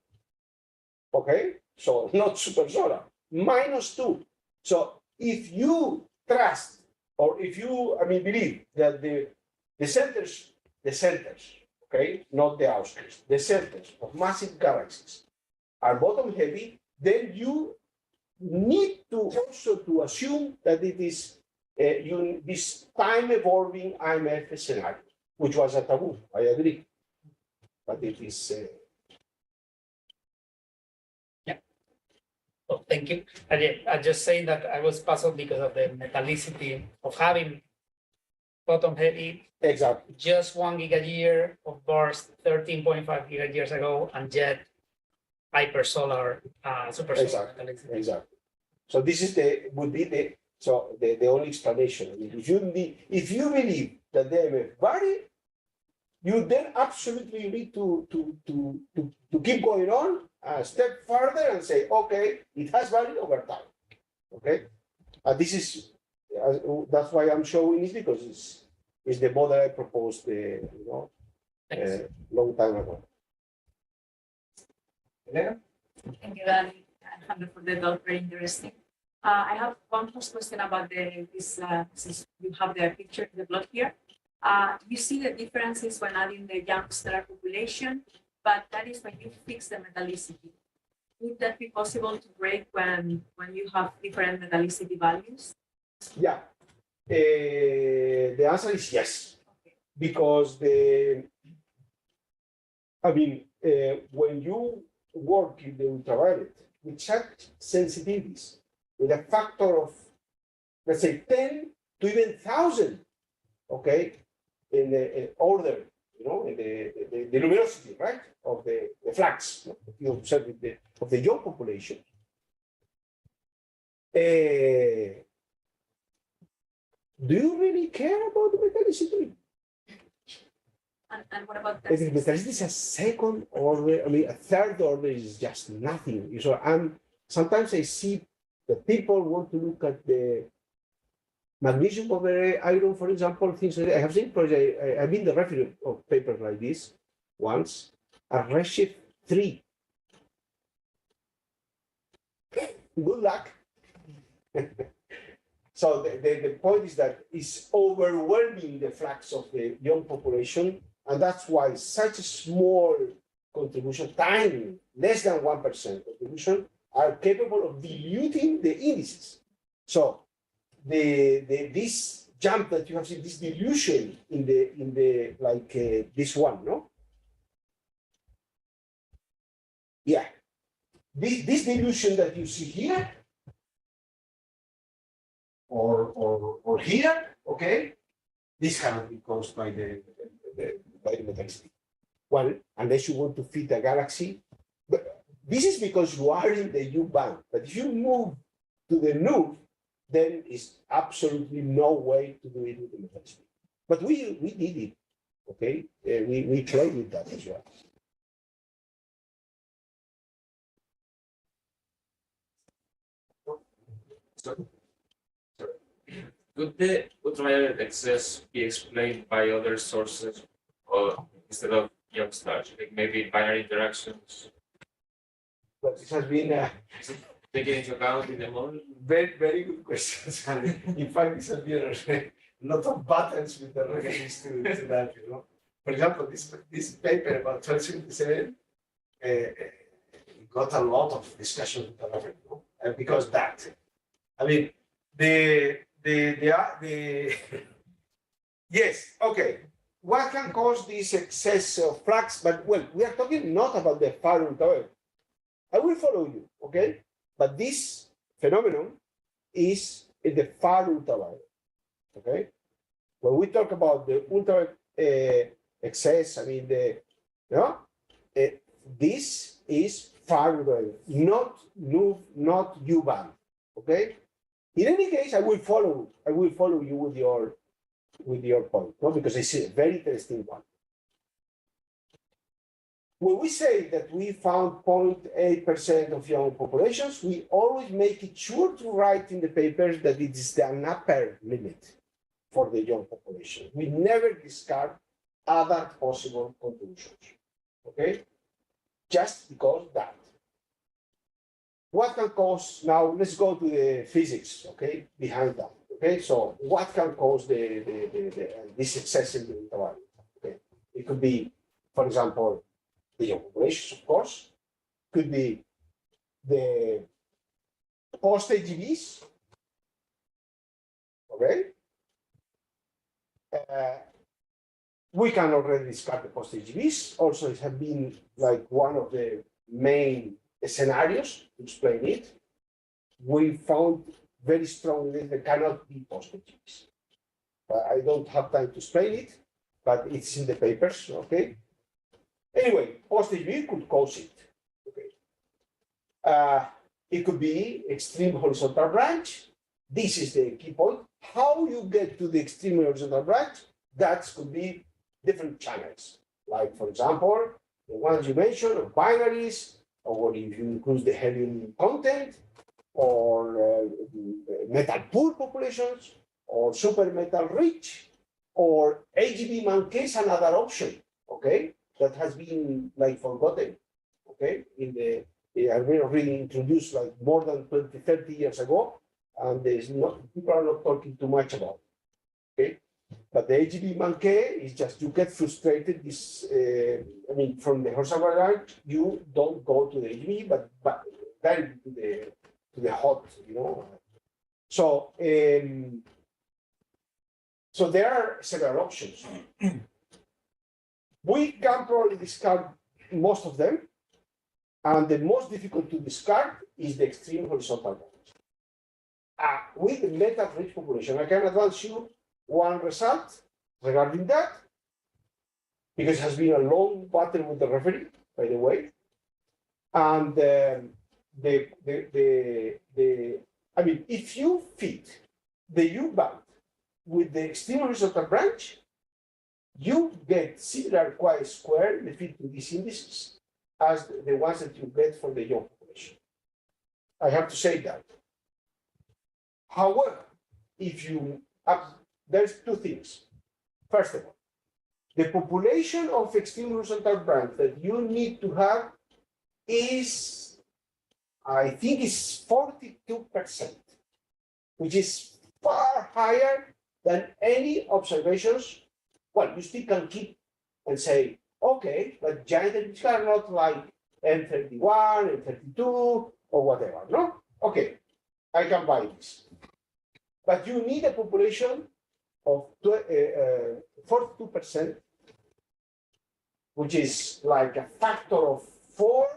Okay, so not super solar, -2. So if you trust or if you, I mean, believe that the centers, okay, not the outskirts, the centers of massive galaxies are bottom heavy, then you need to also to assume that it is this time evolving IMF scenario, which was a taboo, I agree, but it is. Oh, thank you. I just say that I was puzzled because of the metallicity of having bottom heavy. Exactly. Just 1 gigayear of burst 13.5 gigayears ago, and yet hypersolar, super solar metallicity. Exactly. So this is would be the only explanation. I mean, if you believe that they may vary, you then absolutely need to keep going on a step further and say, okay, it has varied over time. Okay, this is that's why I'm showing it, because it's the model I proposed, you know, long time ago. Thank you, Alexandre, for the talk. Very interesting. I have one first question about this. Since you have the picture, the plot here. You see the differences when adding the young stellar population, but that is when you fix the metallicity. Would that be possible to break when you have different metallicity values? Yeah, the answer is yes, okay. Because when you work in the ultraviolet with such sensitivities, with a factor of, let's say, 10 to even 1,000, okay, in the order, you know, in the luminosity, right, of the flux you observe of the young population. Do you really care about the metallicity? And what about that? If the metallicity is a second order, I mean, a third order is just nothing. So sometimes I see that people want to look at the magnesium over iron, for example, things like that. I have seen projects, I've been the referee of papers like this once, a redshift 3. Good luck. So the point is that it's overwhelming the flux of the young population, and that's why such a small contribution, tiny, less than 1% contribution, are capable of diluting the indices. So this jump that you have seen, this dilution in the like this one, no? Yeah, this dilution that you see here, or here, okay, this cannot be caused by the metallicity. Well, unless you want to fit a galaxy, but this is because you are in the U band. But if you move to the null, then it's absolutely no way to do it with the metal speed. But we did it, okay? We played with that as well. Could the ultraviolet excess be explained by other sources or instead of young stars, like maybe binary interactions? But this has been Taking into account in the model? very good questions. In fact, this has been a lot of buttons with the reference to that, you know. For example, this paper about 1277 got a lot of discussion with the reference, you know? Because that, I mean, the yes, okay. What can cause this excess of flux? But well, we are talking not about the far ultraviolet. I will follow you, okay? But this phenomenon is in the far ultraviolet, okay? When we talk about the ultraviolet excess, I mean this is far ultraviolet, not U band, okay? In any case, I will follow you with your point, no? Because it's a very interesting one. When we say that we found 0.8% of young populations, we always make it sure to write in the papers that it is an upper limit for the young population. We never discard other possible conclusions, okay? Just because that. What can cause, now let's go to the physics, okay, behind that, okay? So what can cause this excess in the ultraviolet, okay? It could be, for example, the young populations, of course, could be the post-AGVs, okay? We can already discard the post-AGVs. Also, it has been like one of the main scenarios to explain it. We found very strongly that there cannot be post-AGVs. I don't have time to explain it, but it's in the papers, okay? Anyway, post-AGV could cause it, okay? It could be extreme horizontal branch. This is the key point. How you get to the extreme horizontal branch, that could be different channels. Like, for example, the ones you mentioned, of binaries, or if you include the helium content, or metal pool populations, or super metal rich, or AGV manqué is another option, okay? That has been like forgotten, okay? Has been really introduced like more than 20, 30 years ago, and people are not talking too much about it, okay? But the AGV manqué is just you get frustrated. I mean, from the horizontal branch, you don't go to the AGV, but then to the hot, you know. So so there are several options. We can probably discard most of them, and the most difficult to discard is the extreme horizontal branch. With the metal-rich population, I can advance you one result regarding that, because it has been a long battle with the referee, by the way. And I mean, if you fit the U band with the extreme horizontal branch, you get similar chi-square in the fit to these indices as the ones that you get for the young population. I have to say that. However, if you there's two things. First of all, the population of extreme horizontal branch that you need to have is, I think, is 42%, which is far higher than any observations. Well, you still can keep and say, okay, but giant ellipses are not like M31, M32, or whatever, no? Okay, I can buy this. But you need a population of 42%, which is like a factor of 4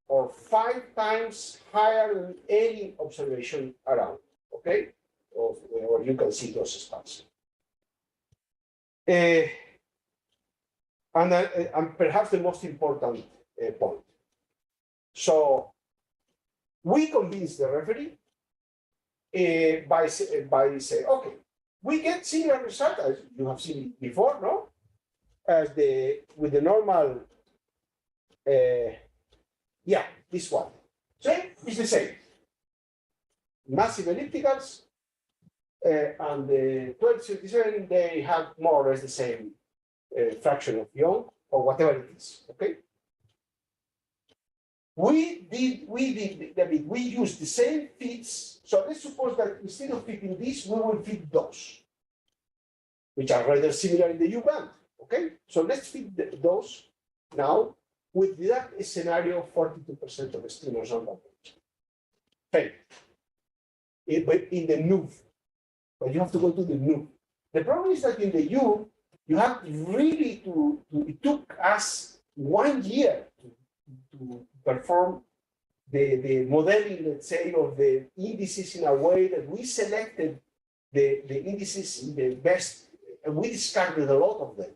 or 5 times higher than any observation around, okay? Or you can see those stars. And perhaps the most important point. So we convinced the referee by say, okay, we get similar result as you have seen before, no? As with the normal, yeah, this one. So it's the same. Massive ellipticals, and the 1237, they have more or less the same fraction of Young or whatever it is. Okay. We used the same fits. So let's suppose that instead of fitting this, we will fit those, which are rather similar in the U band. Okay. So let's fit those now with that scenario, 42% of the streamers on that page. But in the NUV, but you have to go to the NUV. The problem is that in the U, you have really it took us 1 year to perform the modeling, let's say, of the indices in a way that we selected the indices in the best, and we discarded a lot of them.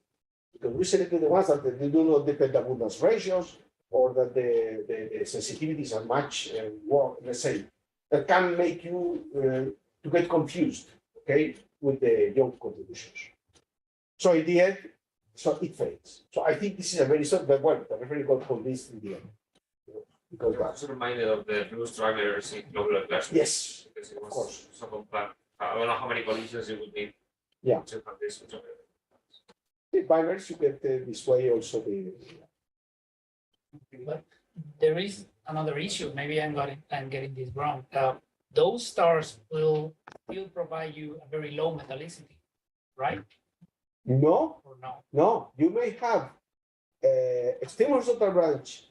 Because we selected the ones that they do not depend on abundance ratios, or that the sensitivities are much more, let's say, that can make you to get confused, okay, with the Young contributions. So in the end, so it fails. So I think this is a very sort of, well, the referee got convinced in the end. Because I was reminded of the blue stragglers in globular clusters. Yes, Because it of was course. so compact. I don't know how many collisions it would need Yeah. to have this. The binaries you get this way also But there is another issue. Maybe I'm getting this wrong. Those stars will provide you a very low metallicity, right? No, Or no? no, you may have extreme horizontal branch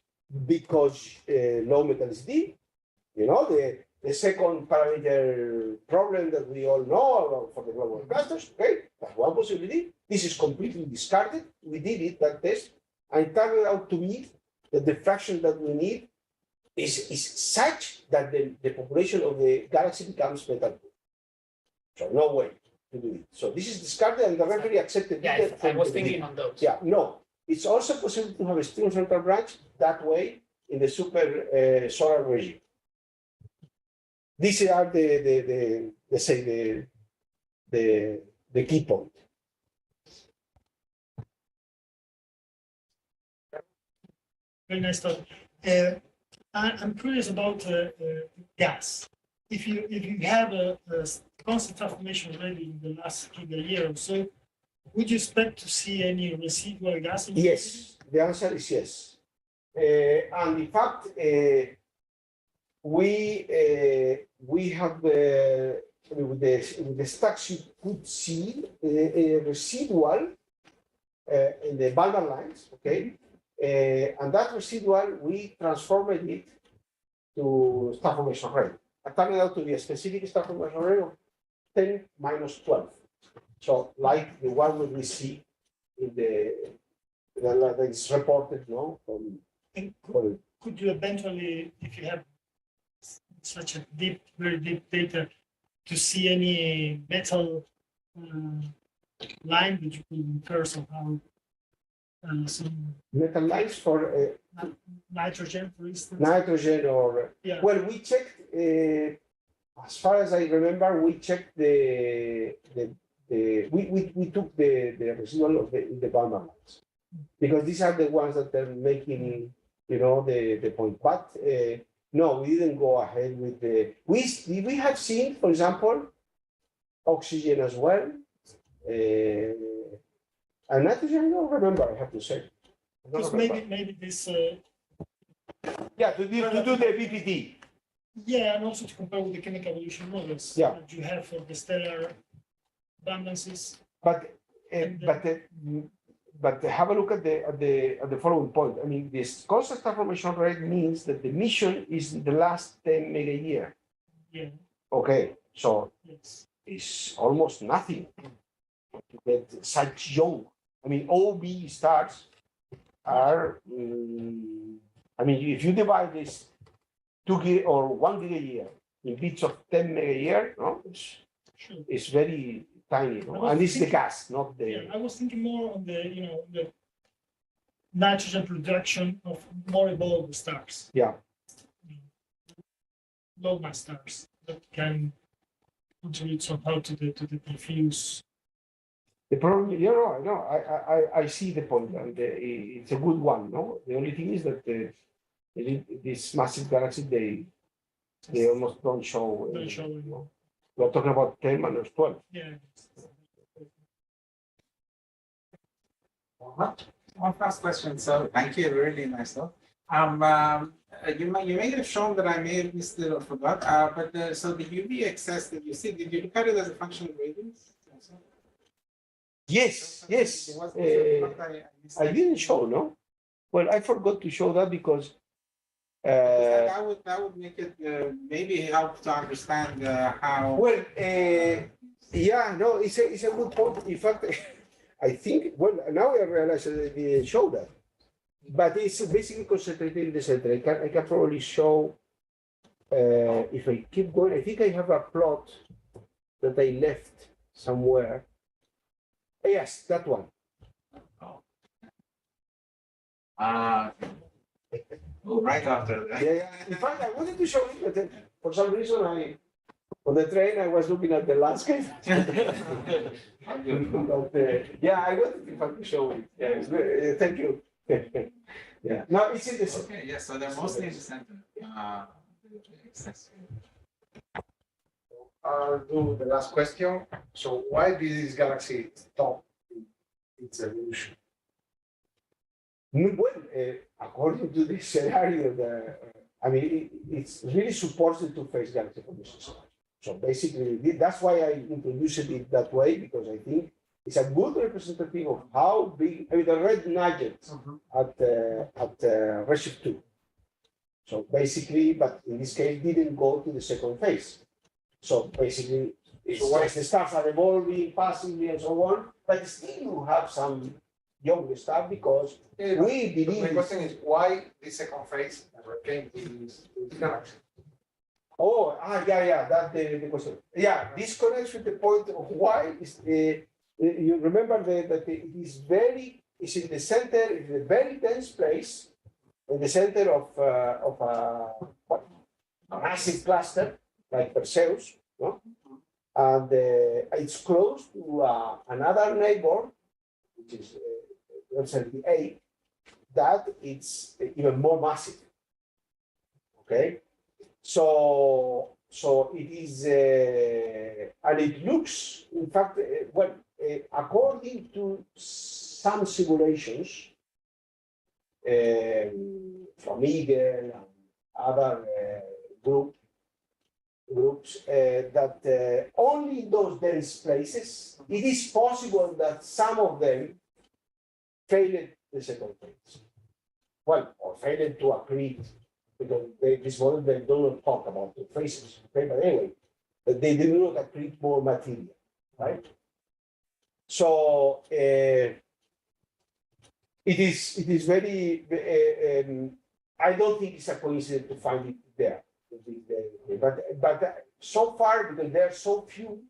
because low metallicity, you know, the second parameter problem that we all know for the global clusters, okay, that's one possibility. This is completely discarded. We did it, that test, and it turned out to me that the fraction that we need is such that the population of the galaxy becomes metal poor. So no way to do it. So this is discarded, and the referee accepted Yeah, it. I was thinking on those. Yeah, no. It's also possible to have a extreme central branch that way in the super solar regime. These are the let's say the key point. Very nice talk. I'm curious about gas. If you have a constant transformation already in the last year or so, would you expect to see any residual gas? Yes, the answer is yes. And in fact, we have with the stacks you could see a residual in the Balmer lines, okay, and that residual we transformed it to star formation rate. It turned out to be a specific star formation rate of 10 minus 12. So like the one that we see in that is reported, no? Could you eventually, if you have such a deep, very deep data, to see any metal line that you could infer somehow? Some Metal lines for nitrogen, for instance. nitrogen or Yeah. well, we checked. As far as I remember, we checked we took the residual of the Balmer lines because these are the ones that are making the point. But no, we didn't go ahead with the. We have seen, for example, oxygen as well. And nitrogen, I don't remember, I have to say. Because maybe this. Yeah, to do the BPT. Yeah, and also to compare with the chemical evolution models that you have for the stellar abundances. But have a look at the following point. I mean, this constant star formation rate means that the mission is in the last 10 mega year. Yeah. Okay, so Yes. it's almost nothing to get such young. I mean, OB stars are. I mean, if you divide this 2 gig or 1 gig a year in bits of 10 mega a year, no, it's very tiny, no? And it's the gas, not the. Yeah, I was thinking more on the nitrogen production of more evolved stars. Yeah. Low mass stars that can contribute somehow to the diffuse. The problem, you know, no, I see the point, and it's a good one. No, the only thing is that these massive galaxies, they almost don't show. Don't show. You know. We're talking about 10 minus 12. Yeah. One last question. So thank you, really nice talk. You may have shown that I may have missed it or forgot, but so the UV excess that you see, did you look at it as a function of radiance? Yes, yes. I didn't show, no? Well, I forgot to show that because that would make it maybe help to understand how. well, yeah, no, it's a good point. In fact, I think, well, now I realize that I didn't show that. But it's basically concentrated in the center. I can probably show, if I keep going, I think I have a plot that I left somewhere. Yes, that one. Right after that. Yeah. In fact, I wanted to show it, but then for some reason, on the train, I was looking at the landscape. But, yeah, I wanted in fact to show it. Yeah, thank you. Yeah. No, it's in the center. Okay, yes, so they're mostly in the center. I'll do the last question. So why did this galaxy stop its evolution? Well, according to this scenario, I mean, it's really supports the two-phase galaxy formation. So basically, that's why I introduced it that way, because I think it's a good representative of how big, I mean, the red nuggets at redshift 2. So basically, but in this case, didn't go to the second phase. So basically, the stars are evolving passively and so on, but still you have some young stuff because we believe. My question is why the second phase never came to this galaxy? Oh, yeah, that's the question. Yeah, this connects with the point of why is you remember that it is it's in the center, it's a very dense place, in the center of a massive cluster like Perseus, no? And it's close to another neighbor, which is the A, that it's even more massive. Okay. So it is, and it looks, in fact, well, according to some simulations from Eagle and other groups, that only in those dense places, it is possible that some of them failed the second phase. Well, or failed to accrete. Because this model, they don't talk about the phases, okay? But anyway, they do not accrete more material, right? So it is very. I don't think it's a coincidence to find it there, but so far because there are so few,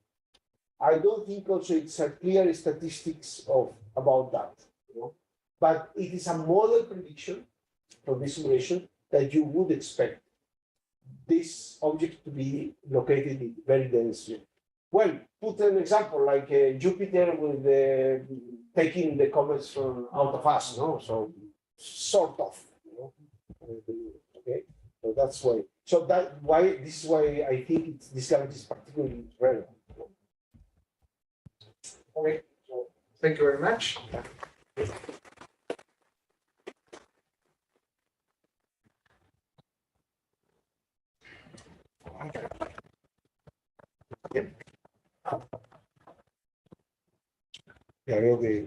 I don't think also it's a clear statistics about that. You know? But it is a model prediction for this simulation that you would expect this object to be located in very dense. Well, put an example like Jupiter with taking the comets from out of us, no? So sort of, you know. Okay, so that's why. So this is why I think this galaxy is particularly relevant. Okay, so thank you very much. Ya veo que